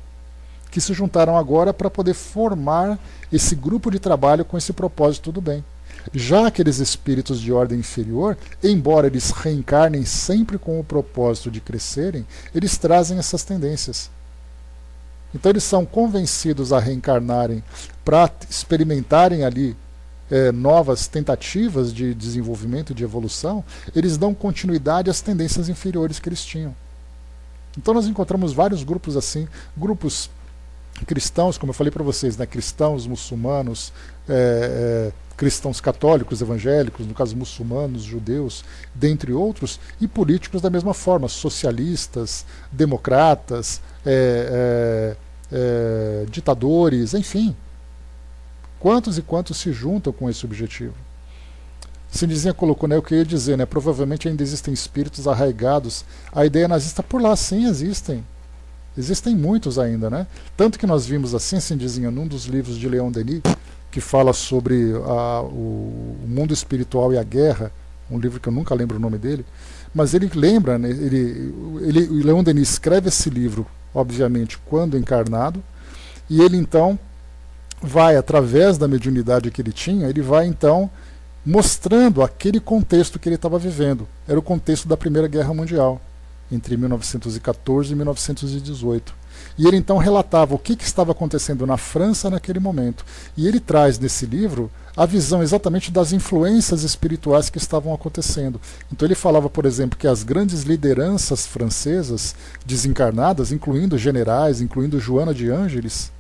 que se juntaram agora para poder formar esse grupo de trabalho com esse propósito do bem. Já aqueles espíritos de ordem inferior, embora eles reencarnem sempre com o propósito de crescerem, eles trazem essas tendências. Então eles são convencidos a reencarnarem para experimentarem ali novas tentativas de desenvolvimento e de evolução, eles dão continuidade às tendências inferiores que eles tinham. Então nós encontramos vários grupos assim, grupos cristãos, como eu falei para vocês, né, cristãos, muçulmanos, cristãos católicos, evangélicos, no caso muçulmanos, judeus, dentre outros, e políticos da mesma forma, socialistas, democratas, ditadores, enfim. Quantos e quantos se juntam com esse objetivo? Cindizinha colocou, né, o que eu ia dizer, né, provavelmente ainda existem espíritos arraigados à ideia nazista. Por lá sim existem. Existem muitos ainda, né? Tanto que nós vimos assim, Cindizinha, num dos livros de Leon Denis, que fala sobre o mundo espiritual e a guerra, um livro que eu nunca lembro o nome dele, mas ele lembra, né, o Leon Denis escreve esse livro, obviamente, quando encarnado, e ele então vai, através da mediunidade que ele tinha, ele vai então mostrando aquele contexto que ele estava vivendo. Era o contexto da Primeira Guerra Mundial, entre 1914 e 1918. E ele então relatava o que estava acontecendo na França naquele momento. E ele traz nesse livro a visão exatamente das influências espirituais que estavam acontecendo. Então ele falava, por exemplo, que as grandes lideranças francesas desencarnadas, incluindo generais, incluindo Joana de Ângeles,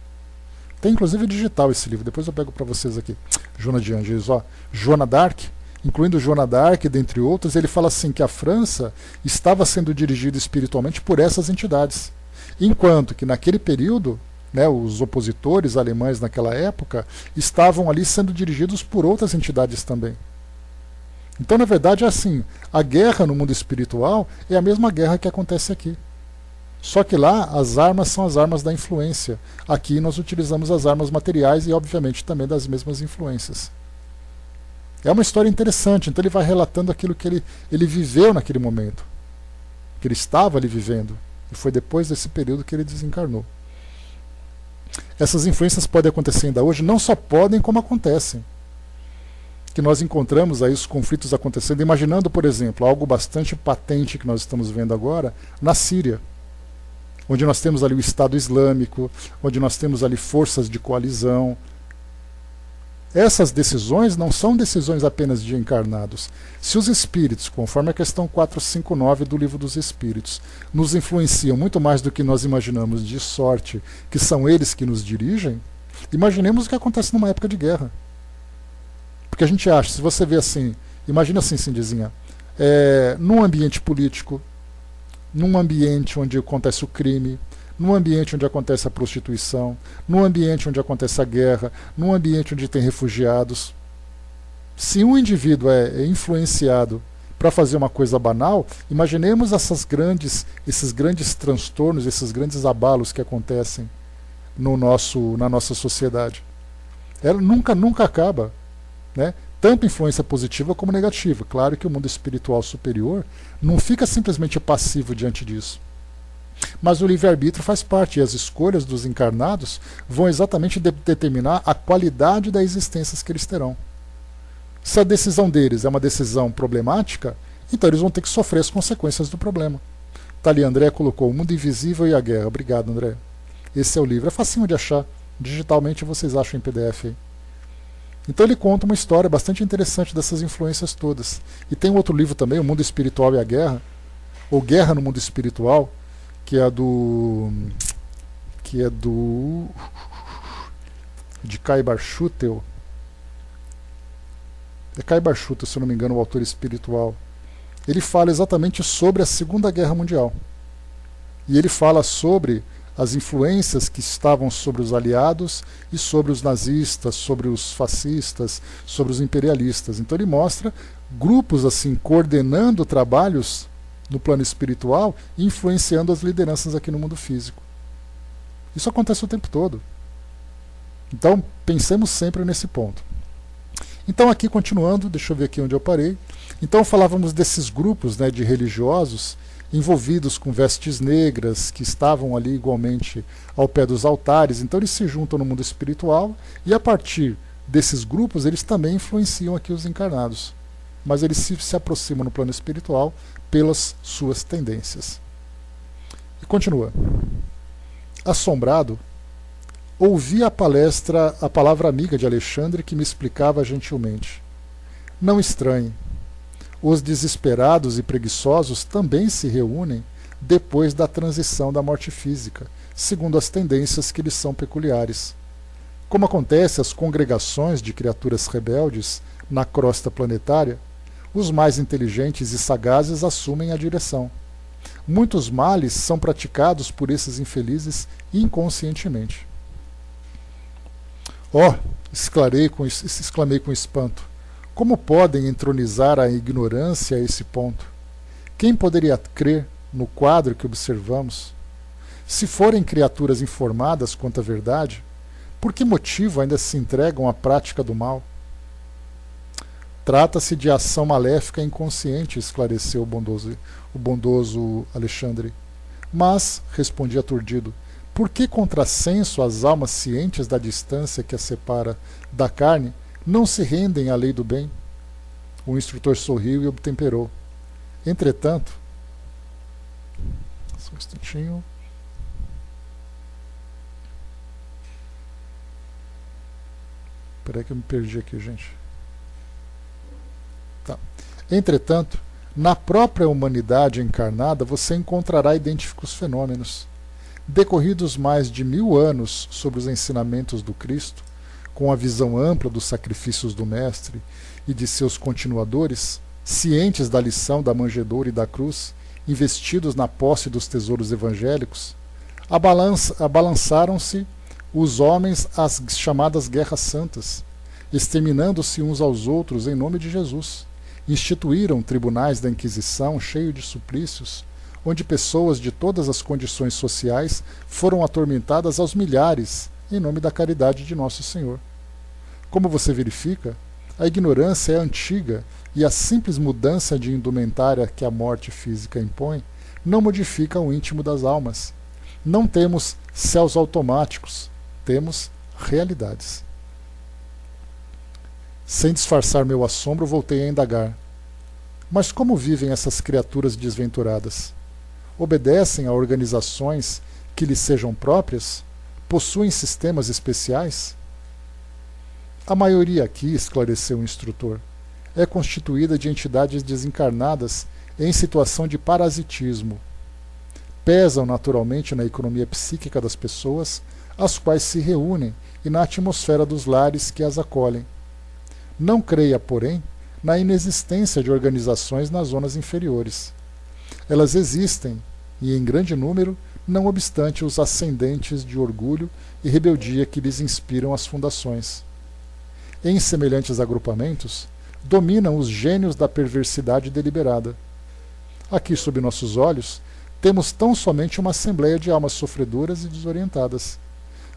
tem inclusive digital esse livro, depois eu pego para vocês aqui, Joana de Ângeles, ó, Joana d'Arc, incluindo Joana d'Arc, dentre outros, ele fala assim que a França estava sendo dirigida espiritualmente por essas entidades. Enquanto que naquele período, né, os opositores alemães naquela época estavam ali sendo dirigidos por outras entidades também. Então, na verdade, é assim, a guerra no mundo espiritual é a mesma guerra que acontece aqui. Só que lá as armas são as armas da influência. Aqui nós utilizamos as armas materiais e, obviamente, também das mesmas influências. É uma história interessante, então ele vai relatando aquilo que ele viveu naquele momento, que ele estava ali vivendo, e foi depois desse período que ele desencarnou. Essas influências podem acontecer ainda hoje, não só podem, como acontecem. Que nós encontramos aí os conflitos acontecendo, imaginando, por exemplo, algo bastante patente que nós estamos vendo agora, na Síria, onde nós temos ali o Estado Islâmico, onde nós temos ali forças de coalizão. Essas decisões não são decisões apenas de encarnados. Se os espíritos, conforme a questão 459 do Livro dos Espíritos, nos influenciam muito mais do que nós imaginamos de sorte, que são eles que nos dirigem, imaginemos o que acontece numa época de guerra. Porque a gente acha, se você vê assim, imagina assim, Cindizinha, num ambiente político, num ambiente onde acontece o crime, num ambiente onde acontece a prostituição, num ambiente onde acontece a guerra, num ambiente onde tem refugiados. Se um indivíduo é influenciado para fazer uma coisa banal, imaginemos esses grandes transtornos, esses grandes abalos que acontecem na nossa sociedade. Ela nunca acaba, né? Tanto influência positiva como negativa. Claro que o mundo espiritual superior não fica simplesmente passivo diante disso. Mas o livre-arbítrio faz parte, e as escolhas dos encarnados vão exatamente determinar a qualidade das existências que eles terão. Se a decisão deles é uma decisão problemática, então eles vão ter que sofrer as consequências do problema. Tá ali, André colocou O Mundo Invisível e a Guerra. Obrigado, André. Esse é o livro. É facinho de achar. Digitalmente vocês acham em PDF aí. Então ele conta uma história bastante interessante dessas influências todas. E tem um outro livro também, O Mundo Espiritual e a Guerra, ou Guerra no Mundo Espiritual, que é do de Kai Barchutel. É Kai Barchutel, se eu não me engano, o autor espiritual. Ele fala exatamente sobre a Segunda Guerra Mundial. E ele fala sobre as influências que estavam sobre os aliados e sobre os nazistas, sobre os fascistas, sobre os imperialistas. Então ele mostra grupos assim coordenando trabalhos no plano espiritual e influenciando as lideranças aqui no mundo físico. Isso acontece o tempo todo. Então pensemos sempre nesse ponto. Então aqui continuando, deixa eu ver aqui onde eu parei. Então falávamos desses grupos, né, de religiosos envolvidos com vestes negras, que estavam ali igualmente ao pé dos altares. Então eles se juntam no mundo espiritual e a partir desses grupos eles também influenciam aqui os encarnados. Mas eles se aproximam no plano espiritual pelas suas tendências. E continua. Assombrado, ouvi a palestra, a palavra amiga de Alexandre que me explicava gentilmente. Não estranhe. Os desesperados e preguiçosos também se reúnem depois da transição da morte física, segundo as tendências que lhes são peculiares. Como acontece às congregações de criaturas rebeldes na crosta planetária, os mais inteligentes e sagazes assumem a direção. Muitos males são praticados por esses infelizes inconscientemente. Exclamei com espanto. Como podem entronizar a ignorância a esse ponto? Quem poderia crer no quadro que observamos? Se forem criaturas informadas quanto à verdade, por que motivo ainda se entregam à prática do mal? Trata-se de ação maléfica inconsciente, esclareceu o bondoso Alexandre. Mas, respondi aturdido, por que contrassenso as almas cientes da distância que as separa da carne não se rendem à lei do bem? O instrutor sorriu e obtemperou. Entretanto, só um instantinho. Espera que eu me perdi aqui, gente. Tá. Entretanto, na própria humanidade encarnada você encontrará idênticos fenômenos. Decorridos mais de 1000 anos sobre os ensinamentos do Cristo, com a visão ampla dos sacrifícios do Mestre e de seus continuadores, cientes da lição da manjedoura e da cruz, investidos na posse dos tesouros evangélicos, abalançaram-se os homens às chamadas guerras santas, exterminando-se uns aos outros em nome de Jesus. Instituíram tribunais da Inquisição cheios de suplícios, onde pessoas de todas as condições sociais foram atormentadas aos milhares, em nome da caridade de Nosso Senhor. Como você verifica, a ignorância é antiga e a simples mudança de indumentária que a morte física impõe não modifica o íntimo das almas. Não temos céus automáticos, temos realidades. Sem disfarçar meu assombro, voltei a indagar. Mas como vivem essas criaturas desventuradas? Obedecem a organizações que lhes sejam próprias? Possuem sistemas especiais? A maioria aqui, esclareceu o instrutor, é constituída de entidades desencarnadas em situação de parasitismo. Pesam naturalmente na economia psíquica das pessoas, as quais se reúnem e na atmosfera dos lares que as acolhem. Não creia, porém, na inexistência de organizações nas zonas inferiores. Elas existem, e em grande número, não obstante os ascendentes de orgulho e rebeldia que lhes inspiram as fundações. Em semelhantes agrupamentos, dominam os gênios da perversidade deliberada. Aqui, sob nossos olhos, temos tão somente uma assembleia de almas sofredoras e desorientadas.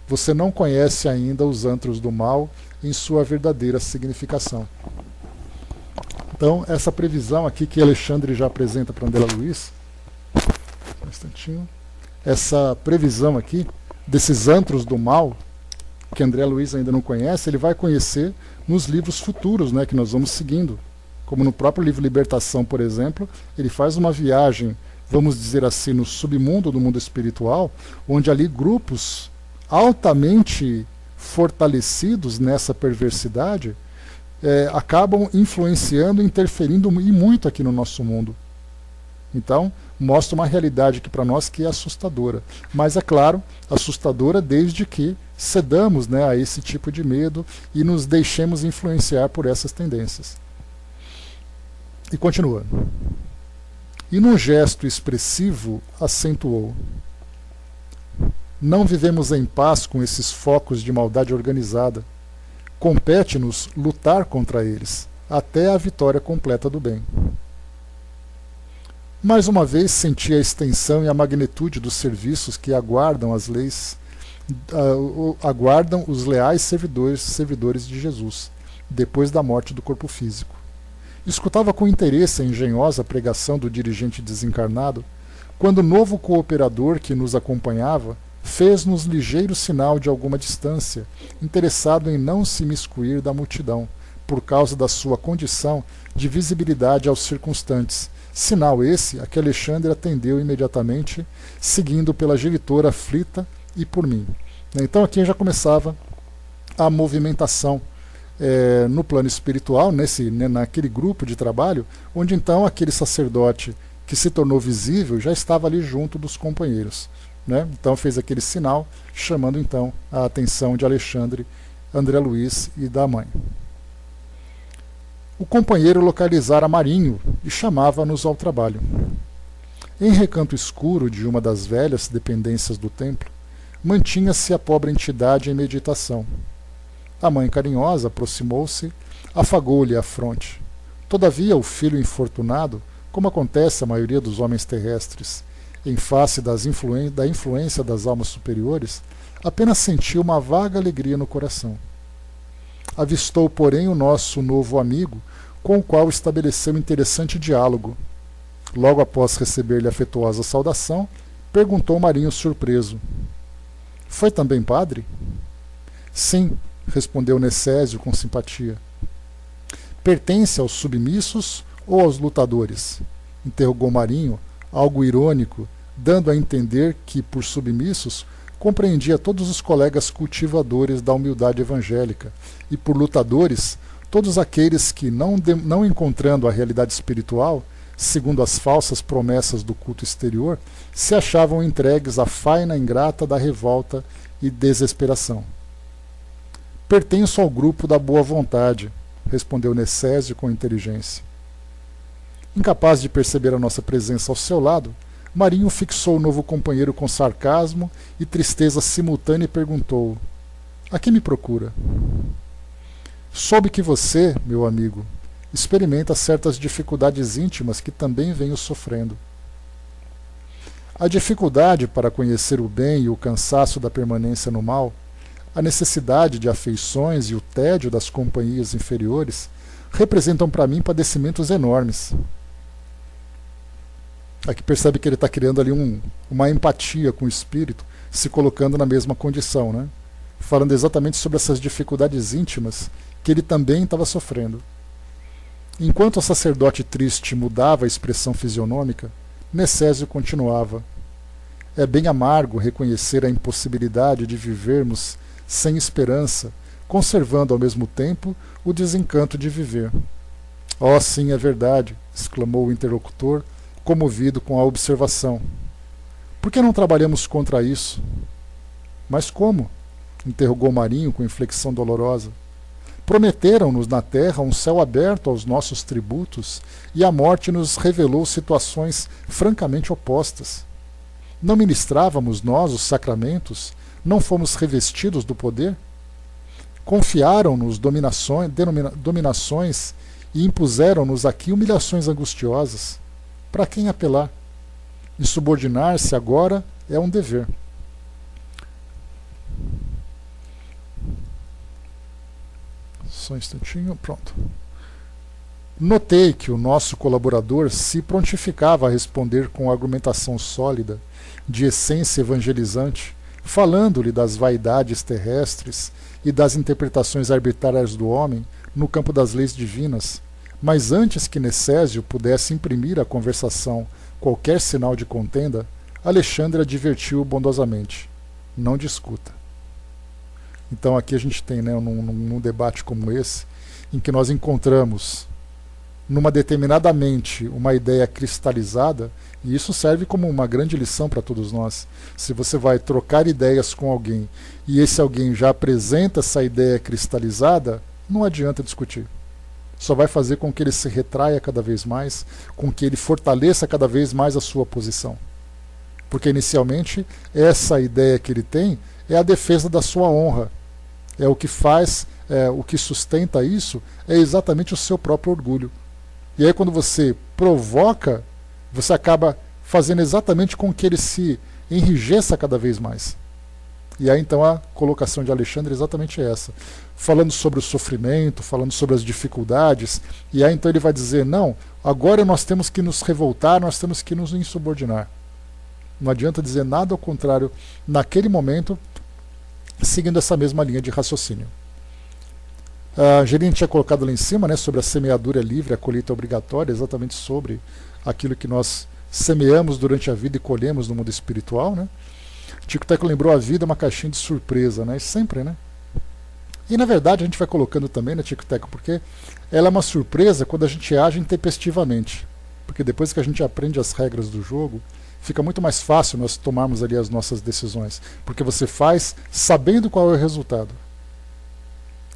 Você não conhece ainda os antros do mal em sua verdadeira significação. Então, essa previsão aqui que Alexandre já apresenta para André Luiz, um instantinho, essa previsão aqui desses antros do mal, que André Luiz ainda não conhece, ele vai conhecer nos livros futuros, né, que nós vamos seguindo. Como no próprio livro Libertação, por exemplo, ele faz uma viagem, vamos dizer assim, no submundo do mundo espiritual, onde ali grupos altamente fortalecidos nessa perversidade, acabam influenciando, interferindo e muito aqui no nosso mundo. Então, mostra uma realidade que para nós que é assustadora. Mas, é claro, assustadora desde que cedamos, né, a esse tipo de medo e nos deixemos influenciar por essas tendências. E continua. E num gesto expressivo, acentuou: não vivemos em paz com esses focos de maldade organizada. Compete-nos lutar contra eles, até a vitória completa do bem. Mais uma vez senti a extensão e a magnitude dos serviços que aguardam as leis, aguardam os leais servidores de Jesus, depois da morte do corpo físico. Escutava com interesse a engenhosa pregação do dirigente desencarnado, quando o novo cooperador que nos acompanhava fez-nos ligeiro sinal de alguma distância, interessado em não se miscuir da multidão, por causa da sua condição de visibilidade aos circunstantes, sinal esse a que Alexandre atendeu imediatamente, seguindo pela genitora aflita e por mim. Então aqui já começava a movimentação no plano espiritual, naquele grupo de trabalho, onde então aquele sacerdote que se tornou visível já estava ali junto dos companheiros. Né? Então fez aquele sinal, chamando então a atenção de Alexandre, André Luiz e da mãe. O companheiro localizara Marinho e chamava-nos ao trabalho. Em recanto escuro de uma das velhas dependências do templo, mantinha-se a pobre entidade em meditação. A mãe carinhosa aproximou-se, afagou-lhe a fronte. Todavia o filho infortunado, como acontece à maioria dos homens terrestres, em face da influência das almas superiores, apenas sentiu uma vaga alegria no coração. Avistou, porém, o nosso novo amigo, com o qual estabeleceu um interessante diálogo. Logo após receber-lhe afetuosa saudação, perguntou Marinho surpreso: foi também padre? Sim, respondeu Necésio com simpatia. Pertence aos submissos ou aos lutadores? Interrogou Marinho, algo irônico, dando a entender que, por submissos, compreendia todos os colegas cultivadores da humildade evangélica, e por lutadores, todos aqueles que, não encontrando a realidade espiritual, segundo as falsas promessas do culto exterior, se achavam entregues à faina ingrata da revolta e desesperação. Pertenço ao grupo da boa vontade, respondeu Necésio com inteligência. Incapaz de perceber a nossa presença ao seu lado, Marinho fixou o novo companheiro com sarcasmo e tristeza simultânea e perguntou: a que me procura? Soube que você, meu amigo, experimenta certas dificuldades íntimas que também venho sofrendo. A dificuldade para conhecer o bem e o cansaço da permanência no mal, a necessidade de afeições e o tédio das companhias inferiores representam para mim padecimentos enormes. Aqui percebe que ele está criando ali uma empatia com o espírito, se colocando na mesma condição, né? Falando exatamente sobre essas dificuldades íntimas que ele também estava sofrendo. Enquanto o sacerdote triste mudava a expressão fisionômica, Necésio continuava: é bem amargo reconhecer a impossibilidade de vivermos sem esperança, conservando ao mesmo tempo o desencanto de viver. Oh, sim, é verdade, exclamou o interlocutor, comovido com a observação. Por que não trabalhamos contra isso? Mas como? Interrogou Marinho com inflexão dolorosa. Prometeram-nos na terra um céu aberto aos nossos tributos e a morte nos revelou situações francamente opostas. Não ministrávamos nós os sacramentos? Não fomos revestidos do poder? Confiaram-nos dominações e impuseram-nos aqui humilhações angustiosas. Para quem apelar? Insubordinar-se agora é um dever. Só um instantinho, pronto. Notei que o nosso colaborador se prontificava a responder com argumentação sólida, de essência evangelizante, falando-lhe das vaidades terrestres e das interpretações arbitrárias do homem no campo das leis divinas, mas antes que Necésio pudesse imprimir à conversação qualquer sinal de contenda, Alexandre advertiu-o bondosamente: não discuta. Então aqui a gente tem, né, num debate como esse, em que nós encontramos numa determinada mente uma ideia cristalizada, e isso serve como uma grande lição para todos nós. Se você vai trocar ideias com alguém e esse alguém já apresenta essa ideia cristalizada, não adianta discutir. Só vai fazer com que ele se retraia cada vez mais, com que ele fortaleça cada vez mais a sua posição. Porque inicialmente essa ideia que ele tem é a defesa da sua honra. É o que faz, o que sustenta isso é exatamente o seu próprio orgulho. E aí quando você provoca, você acaba fazendo exatamente com que ele se enrijeça cada vez mais. E aí então a colocação de Alexandre é exatamente essa. Falando sobre o sofrimento, falando sobre as dificuldades, e aí então ele vai dizer, não, agora nós temos que nos revoltar, nós temos que nos insubordinar. Não adianta dizer nada ao contrário naquele momento, seguindo essa mesma linha de raciocínio. A Angelina tinha colocado lá em cima, né, sobre a semeadura livre, a colheita obrigatória, exatamente sobre aquilo que nós semeamos durante a vida e colhemos no mundo espiritual, né? Tico Teco lembrou, a vida é uma caixinha de surpresa, né? Sempre, né? E na verdade a gente vai colocando também, né, Tico Teco, porque ela é uma surpresa quando a gente age intempestivamente. Porque depois que a gente aprende as regras do jogo, fica muito mais fácil nós tomarmos ali as nossas decisões. Porque você faz sabendo qual é o resultado.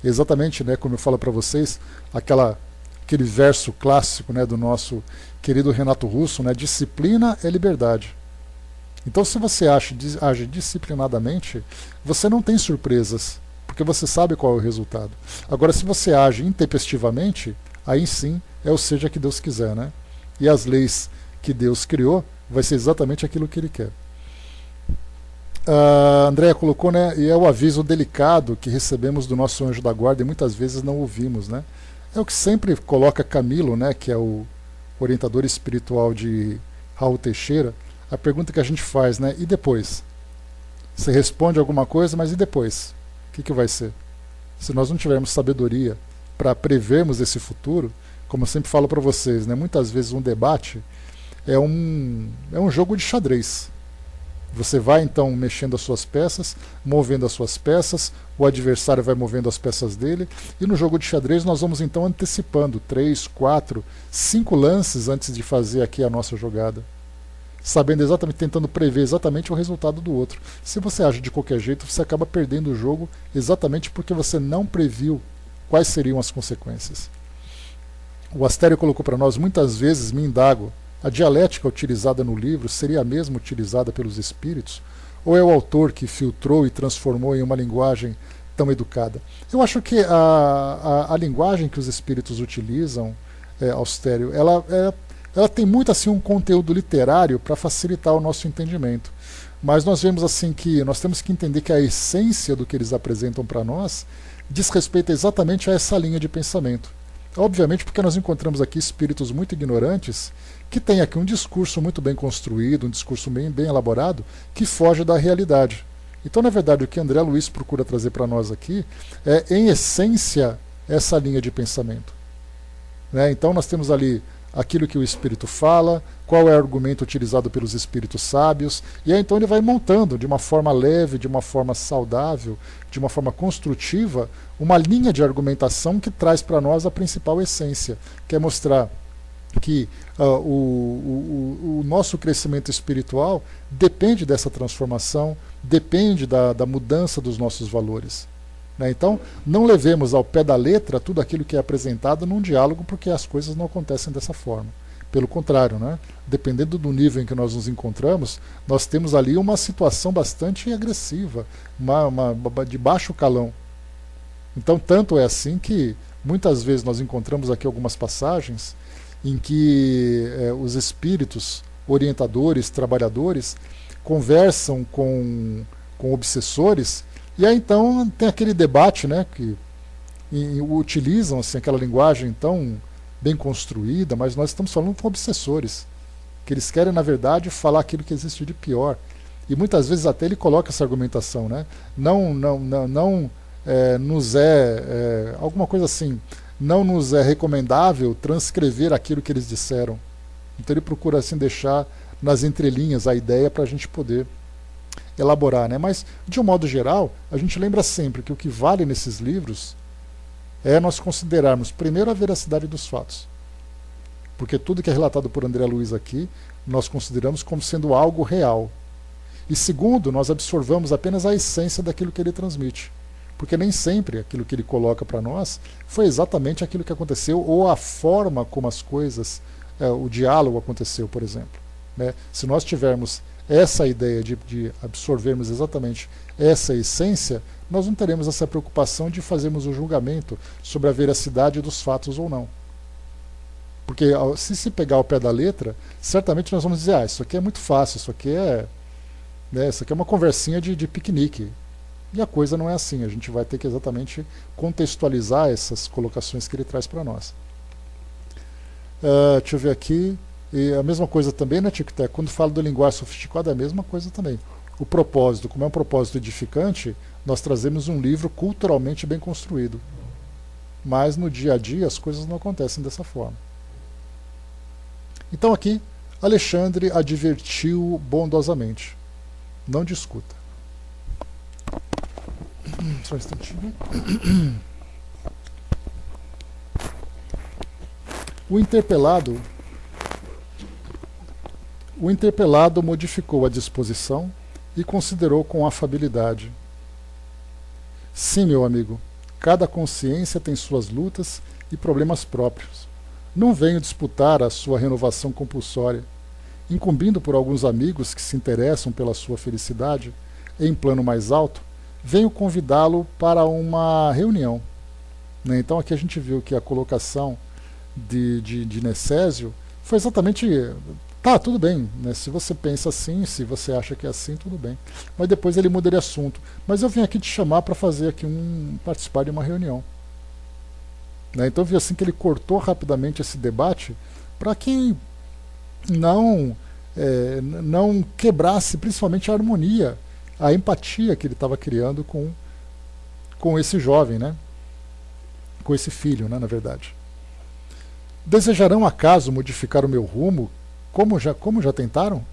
Exatamente, né, como eu falo para vocês, aquele verso clássico, né, do nosso querido Renato Russo, né, disciplina é liberdade. Então se você age disciplinadamente, você não tem surpresas, porque você sabe qual é o resultado. Agora se você age intempestivamente, aí sim é o seja que Deus quiser, né? E as leis que Deus criou vai ser exatamente aquilo que Ele quer. A Andréia colocou, né, e é o aviso delicado que recebemos do nosso anjo da guarda e muitas vezes não ouvimos, né? É o que sempre coloca Camilo, né, que é o orientador espiritual de Raul Teixeira, a pergunta que a gente faz, né, e depois? Você responde alguma coisa, mas e depois? O que vai ser? Se nós não tivermos sabedoria para prevermos esse futuro, como eu sempre falo para vocês, né, muitas vezes um debate é um jogo de xadrez. Você vai então mexendo as suas peças, movendo as suas peças, o adversário vai movendo as peças dele, e no jogo de xadrez nós vamos então antecipando 3, 4, 5 lances antes de fazer aqui a nossa jogada. Sabendo exatamente, tentando prever exatamente o resultado do outro. Se você age de qualquer jeito, você acaba perdendo o jogo exatamente porque você não previu quais seriam as consequências. O Astério colocou para nós, muitas vezes me indago, a dialética utilizada no livro seria a mesma utilizada pelos espíritos? Ou é o autor que filtrou e transformou em uma linguagem tão educada? Eu acho que a linguagem que os espíritos utilizam, Astério, ela tem muito assim um conteúdo literário para facilitar o nosso entendimento. Mas nós vemos assim que nós temos que entender que a essência do que eles apresentam para nós diz respeito exatamente a essa linha de pensamento. Obviamente porque nós encontramos aqui espíritos muito ignorantes que têm aqui um discurso muito bem construído, um discurso bem elaborado, que foge da realidade. Então, na verdade, o que André Luiz procura trazer para nós aqui é, em essência, essa linha de pensamento. Né? Então, nós temos ali aquilo que o espírito fala, qual é o argumento utilizado pelos espíritos sábios, e aí então ele vai montando de uma forma leve, de uma forma saudável, de uma forma construtiva, uma linha de argumentação que traz para nós a principal essência, que é mostrar que o nosso crescimento espiritual depende dessa transformação, depende da mudança dos nossos valores. Então, não levemos ao pé da letra tudo aquilo que é apresentado num diálogo, porque as coisas não acontecem dessa forma. Pelo contrário, né? Dependendo do nível em que nós nos encontramos, nós temos ali uma situação bastante agressiva, de baixo calão. Então, tanto é assim que muitas vezes nós encontramos aqui algumas passagens em que os espíritos orientadores, trabalhadores, conversam com obsessores. E aí então tem aquele debate, né, que utilizam assim, aquela linguagem tão bem construída, mas nós estamos falando com obsessores, que eles querem, na verdade, falar aquilo que existe de pior. E muitas vezes até ele coloca essa argumentação, né? Não nos alguma coisa assim, não nos é recomendável transcrever aquilo que eles disseram. Então ele procura assim deixar nas entrelinhas a ideia para a gente poder elaborar, né? Mas, de um modo geral, a gente lembra sempre que o que vale nesses livros é nós considerarmos, primeiro, a veracidade dos fatos. Porque tudo que é relatado por André Luiz aqui, nós consideramos como sendo algo real. E segundo, nós absorvamos apenas a essência daquilo que ele transmite. Porque nem sempre aquilo que ele coloca para nós foi exatamente aquilo que aconteceu ou a forma como as coisas, o diálogo aconteceu, por exemplo. Né? Se nós tivermos essa ideia de absorvermos exatamente essa essência, nós não teremos essa preocupação de fazermos o julgamento sobre a veracidade dos fatos ou não. Porque se pegar ao pé da letra, certamente nós vamos dizer, isso aqui é muito fácil, isso aqui é uma conversinha de piquenique. E a coisa não é assim, a gente vai ter que exatamente contextualizar essas colocações que ele traz para nós. Deixa eu ver aqui. E a mesma coisa também, né, Tic-Tac? Quando fala do linguagem sofisticada, é a mesma coisa também. O propósito, como é um propósito edificante, nós trazemos um livro culturalmente bem construído. Mas no dia a dia as coisas não acontecem dessa forma. Então aqui, Alexandre advertiu bondosamente. Não discuta. Só um instantinho. O interpelado modificou a disposição e considerou com afabilidade. Sim, meu amigo, cada consciência tem suas lutas e problemas próprios. Não venho disputar a sua renovação compulsória. Incumbindo por alguns amigos que se interessam pela sua felicidade, em plano mais alto, venho convidá-lo para uma reunião. Né? Então aqui a gente viu que a colocação de Necésio foi exatamente... Tá, tudo bem, né? Se você pensa assim, se você acha que é assim, tudo bem. Mas depois ele muda de assunto. Mas eu vim aqui te chamar para fazer aqui participar de uma reunião. Né? Então eu vi assim que ele cortou rapidamente esse debate para que não quebrasse principalmente a harmonia, a empatia que ele estava criando com esse jovem, né? Com esse filho, né, na verdade. Desejarão acaso modificar o meu rumo, como já tentaram?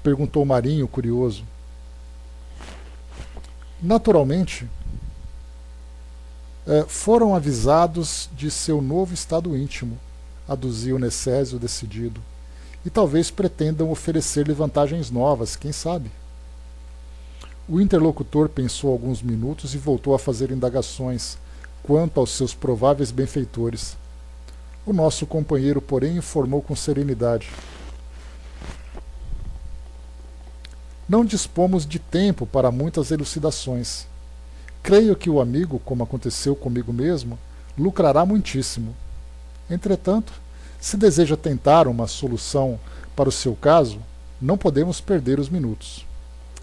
Perguntou o Marinho, curioso. Naturalmente, foram avisados de seu novo estado íntimo, aduziu Necésio decidido, e talvez pretendam oferecer-lhe vantagens novas, quem sabe? O interlocutor pensou alguns minutos e voltou a fazer indagações quanto aos seus prováveis benfeitores. O nosso companheiro, porém, informou com serenidade. Não dispomos de tempo para muitas elucidações. Creio que o amigo, como aconteceu comigo mesmo, lucrará muitíssimo. Entretanto, se deseja tentar uma solução para o seu caso, não podemos perder os minutos.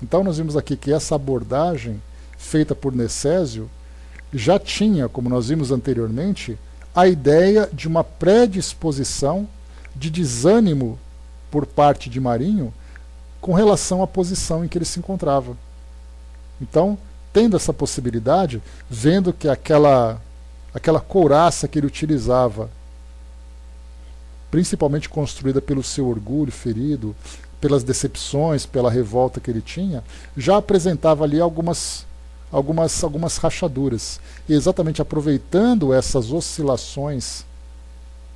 Então nós vimos aqui que essa abordagem feita por Necésio já tinha, como nós vimos anteriormente, a ideia de uma predisposição de desânimo por parte de Marinho com relação à posição em que ele se encontrava. Então, tendo essa possibilidade, vendo que aquela couraça que ele utilizava, principalmente construída pelo seu orgulho ferido, pelas decepções, pela revolta que ele tinha, já apresentava ali algumas rachaduras. E exatamente aproveitando essas oscilações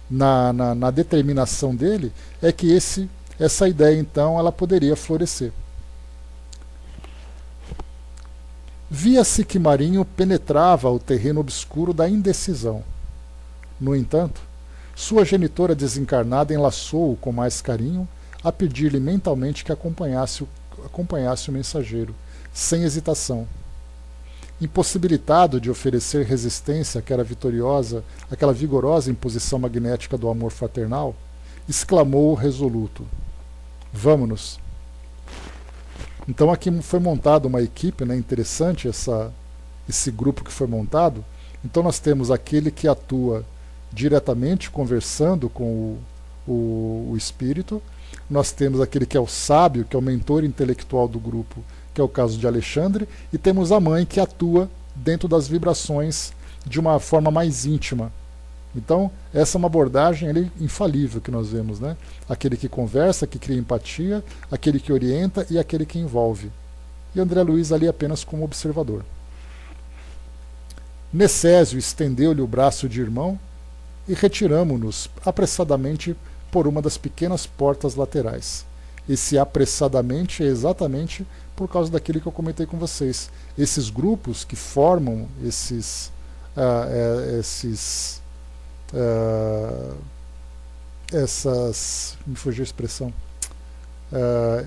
na determinação dele, é que essa ideia, então, ela poderia florescer. Via-se que Marinho penetrava o terreno obscuro da indecisão. No entanto, sua genitora desencarnada enlaçou-o com mais carinho, a pedir-lhe mentalmente que acompanhasse o mensageiro, sem hesitação. Impossibilitado de oferecer resistência àquela vigorosa imposição magnética do amor fraternal, exclamou resoluto: Vamo-nos! Então aqui foi montada uma equipe, né, interessante esse grupo que foi montado. Então nós temos aquele que atua diretamente conversando com o espírito, nós temos aquele que é o sábio, que é o mentor intelectual do grupo, que é o caso de Alexandre, e temos a mãe que atua dentro das vibrações de uma forma mais íntima, Então, essa é uma abordagem ali, infalível que nós vemos, né? Aquele que conversa, que cria empatia, aquele que orienta e aquele que envolve. E André Luiz ali apenas como observador. Necésio estendeu-lhe o braço de irmão e retiramo-nos apressadamente por uma das pequenas portas laterais. Esse apressadamente é exatamente por causa daquilo que eu comentei com vocês. Esses grupos que formam me fugiu a expressão,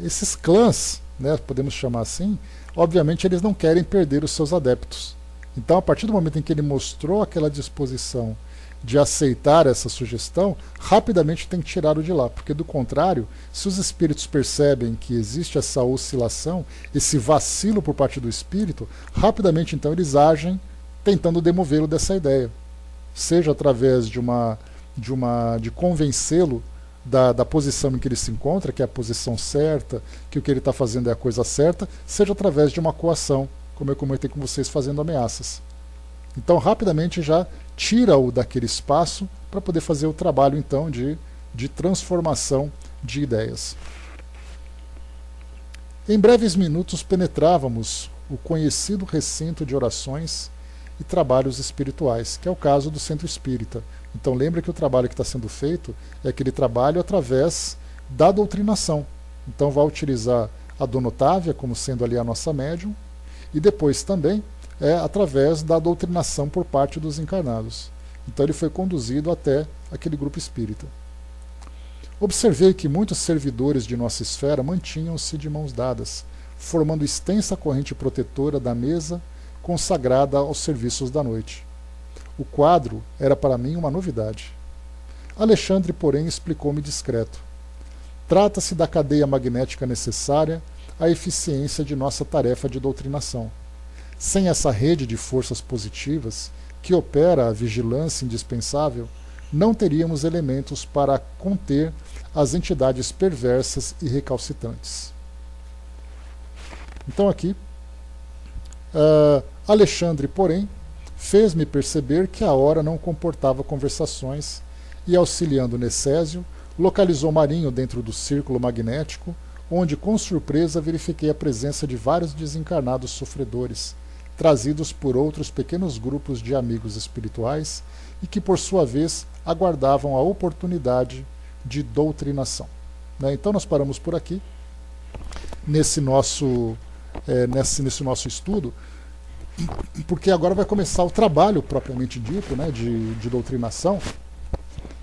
esses clãs, né, podemos chamar assim, obviamente eles não querem perder os seus adeptos. Então, a partir do momento em que ele mostrou aquela disposição de aceitar essa sugestão, rapidamente tem que tirá-lo de lá, porque do contrário, se os espíritos percebem que existe essa oscilação, esse vacilo por parte do espírito, rapidamente então eles agem tentando demovê-lo dessa ideia, seja através de convencê-lo da posição em que ele se encontra, que é a posição certa, que o que ele está fazendo é a coisa certa, seja através de uma coação, como eu comentei com vocês, fazendo ameaças. Então, rapidamente já tira-o daquele espaço para poder fazer o trabalho, então, de transformação de ideias. Em breves minutos penetrávamos o conhecido recinto de orações e trabalhos espirituais, que é o caso do Centro Espírita. Então, lembra que o trabalho que está sendo feito é aquele trabalho através da doutrinação. Então, vai utilizar a Dona Otávia como sendo ali a nossa médium, e depois também através da doutrinação por parte dos encarnados. Então ele foi conduzido até aquele grupo espírita. Observei que muitos servidores de nossa esfera mantinham-se de mãos dadas, formando extensa corrente protetora da mesa consagrada aos serviços da noite. O quadro era para mim uma novidade. Alexandre, porém, explicou-me discreto. Trata-se da cadeia magnética necessária à eficiência de nossa tarefa de doutrinação. Sem essa rede de forças positivas, que opera a vigilância indispensável, não teríamos elementos para conter as entidades perversas e recalcitrantes. Então aqui, Alexandre, porém, fez-me perceber que a hora não comportava conversações e, auxiliando Necésio, localizou Marinho dentro do círculo magnético, onde, com surpresa, verifiquei a presença de vários desencarnados sofredores, trazidos por outros pequenos grupos de amigos espirituais e que, por sua vez, aguardavam a oportunidade de doutrinação. Então nós paramos por aqui, nesse nosso estudo, porque agora vai começar o trabalho propriamente dito, de doutrinação,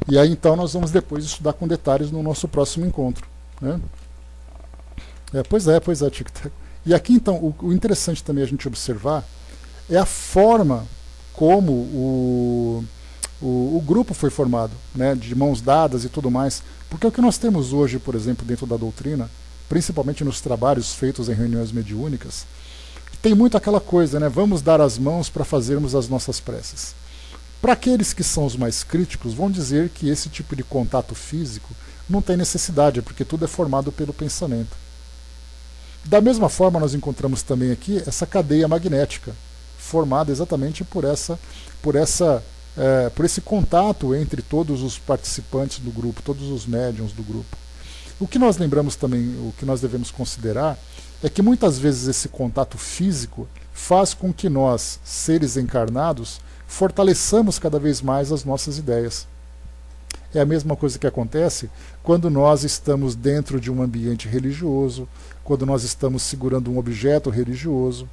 e aí então nós vamos depois estudar com detalhes no nosso próximo encontro. Pois é, Tic-Tac. E aqui, então, o interessante também a gente observar é a forma como o grupo foi formado, de mãos dadas e tudo mais. Porque o que nós temos hoje, por exemplo, dentro da doutrina, principalmente nos trabalhos feitos em reuniões mediúnicas, tem muito aquela coisa, vamos dar as mãos para fazermos as nossas preces. Para aqueles que são os mais críticos, vão dizer que esse tipo de contato físico não tem necessidade, porque tudo é formado pelo pensamento. Da mesma forma, nós encontramos também aqui essa cadeia magnética, formada exatamente por esse contato entre todos os participantes do grupo, todos os médiuns do grupo. O que nós lembramos também, o que nós devemos considerar, é que muitas vezes esse contato físico faz com que nós, seres encarnados, fortaleçamos cada vez mais as nossas ideias. É a mesma coisa que acontece quando nós estamos dentro de um ambiente religioso, quando nós estamos segurando um objeto religioso.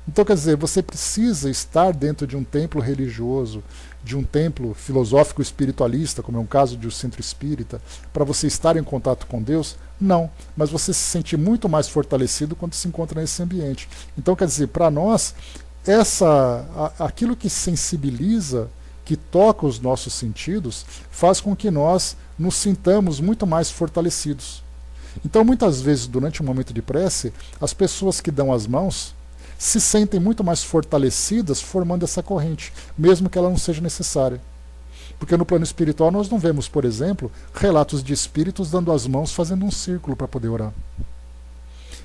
Então, quer dizer, você precisa estar dentro de um templo religioso, de um templo filosófico espiritualista, como é um caso de um centro espírita, para você estar em contato com Deus? Não, mas você se sente muito mais fortalecido quando se encontra nesse ambiente. Então, quer dizer, para nós, aquilo que sensibiliza, que toca os nossos sentidos, faz com que nós nos sintamos muito mais fortalecidos. Então, muitas vezes, durante um momento de prece, as pessoas que dão as mãos se sentem muito mais fortalecidas formando essa corrente, mesmo que ela não seja necessária. Porque no plano espiritual nós não vemos, por exemplo, relatos de espíritos dando as mãos fazendo um círculo para poder orar.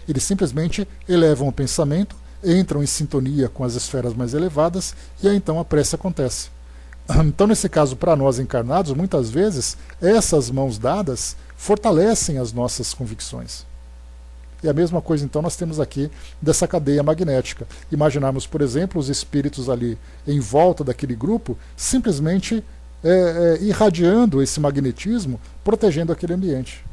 Eles simplesmente elevam o pensamento, entram em sintonia com as esferas mais elevadas e aí então a prece acontece. Então, nesse caso, para nós encarnados, muitas vezes, essas mãos dadas fortalecem as nossas convicções. E a mesma coisa, então, nós temos aqui dessa cadeia magnética. Imaginarmos, por exemplo, os espíritos ali em volta daquele grupo, simplesmente irradiando esse magnetismo, protegendo aquele ambiente.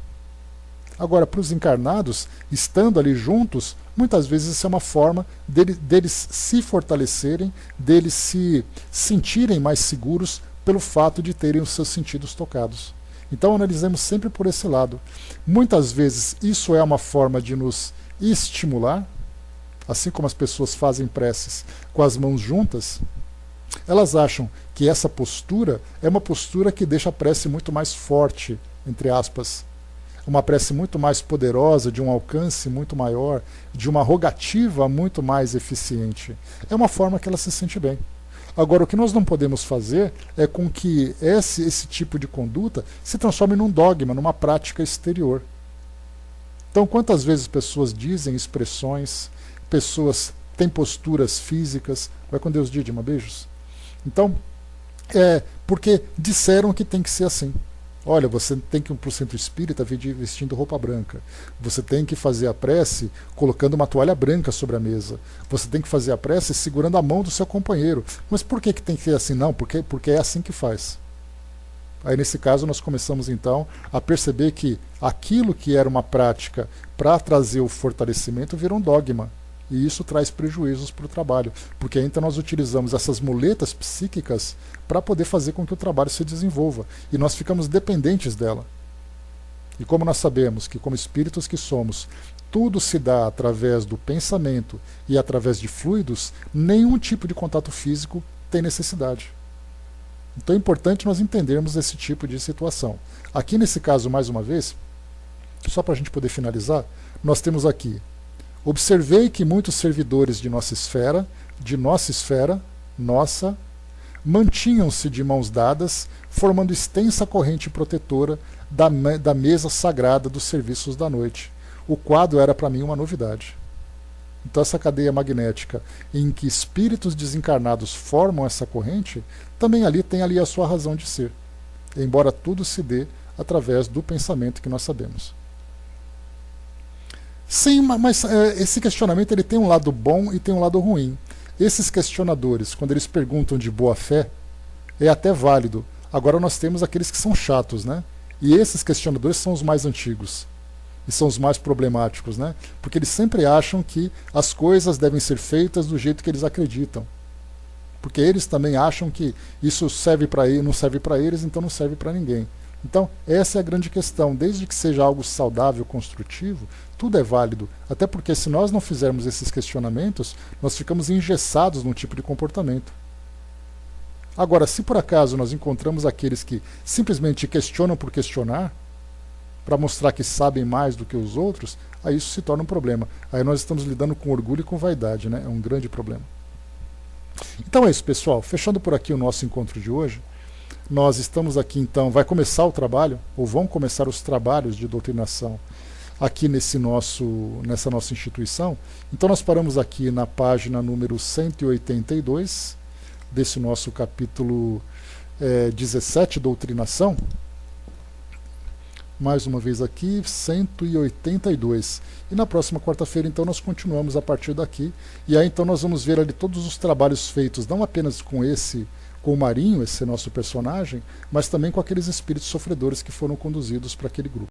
Agora, para os encarnados, estando ali juntos, muitas vezes isso é uma forma deles se fortalecerem, deles se sentirem mais seguros pelo fato de terem os seus sentidos tocados. Então analisemos sempre por esse lado. Muitas vezes isso é uma forma de nos estimular, assim como as pessoas fazem preces com as mãos juntas, elas acham que essa postura é uma postura que deixa a prece muito mais forte, entre aspas. Uma prece muito mais poderosa, de um alcance muito maior, de uma rogativa muito mais eficiente. É uma forma que ela se sente bem. Agora, o que nós não podemos fazer é com que esse tipo de conduta se transforme num dogma, numa prática exterior. Então, quantas vezes pessoas dizem expressões, pessoas têm posturas físicas. Vai com Deus, Dídima, beijos. Então, porque disseram que tem que ser assim. Olha, você tem que ir para o centro espírita vestindo roupa branca. Você tem que fazer a prece colocando uma toalha branca sobre a mesa. Você tem que fazer a prece segurando a mão do seu companheiro. Mas por que tem que ser assim? Não, porque é assim que faz. Aí nesse caso nós começamos então a perceber que aquilo que era uma prática para trazer o fortalecimento vira um dogma. E isso traz prejuízos para o trabalho, porque então nós utilizamos essas muletas psíquicas para poder fazer com que o trabalho se desenvolva, e nós ficamos dependentes dela. E como nós sabemos que, como espíritos que somos, tudo se dá através do pensamento e através de fluidos, nenhum tipo de contato físico tem necessidade. Então é importante nós entendermos esse tipo de situação. Aqui nesse caso, mais uma vez, só para a gente poder finalizar, nós temos aqui: observei que muitos servidores de nossa esfera, mantinham-se de mãos dadas, formando extensa corrente protetora da mesa sagrada dos serviços da noite. O quadro era para mim uma novidade. Então essa cadeia magnética em que espíritos desencarnados formam essa corrente, também tem ali a sua razão de ser, embora tudo se dê através do pensamento que nós sabemos. Sim, mas esse questionamento ele tem um lado bom e tem um lado ruim. Esses questionadores, quando eles perguntam de boa fé, é até válido. Agora nós temos aqueles que são chatos, né? E esses questionadores são os mais antigos. E são os mais problemáticos, né? Porque eles sempre acham que as coisas devem ser feitas do jeito que eles acreditam. Porque eles também acham que isso serve para eles, não serve para eles, então não serve para ninguém. Então, essa é a grande questão. Desde que seja algo saudável, construtivo, tudo é válido. Até porque se nós não fizermos esses questionamentos, nós ficamos engessados num tipo de comportamento. Agora, se por acaso nós encontramos aqueles que simplesmente questionam por questionar, para mostrar que sabem mais do que os outros, aí isso se torna um problema. Aí nós estamos lidando com orgulho e com vaidade, né? É um grande problema. Então é isso, pessoal. Fechando por aqui o nosso encontro de hoje, nós estamos aqui então, vai começar o trabalho, ou vão começar os trabalhos de doutrinação aqui nessa nossa instituição. Então nós paramos aqui na página número 182 desse nosso capítulo 17, doutrinação. Mais uma vez aqui, 182. E na próxima quarta-feira, então, nós continuamos a partir daqui. E aí, então, nós vamos ver ali todos os trabalhos feitos, não apenas com o Marinho, esse nosso personagem, mas também com aqueles espíritos sofredores que foram conduzidos para aquele grupo.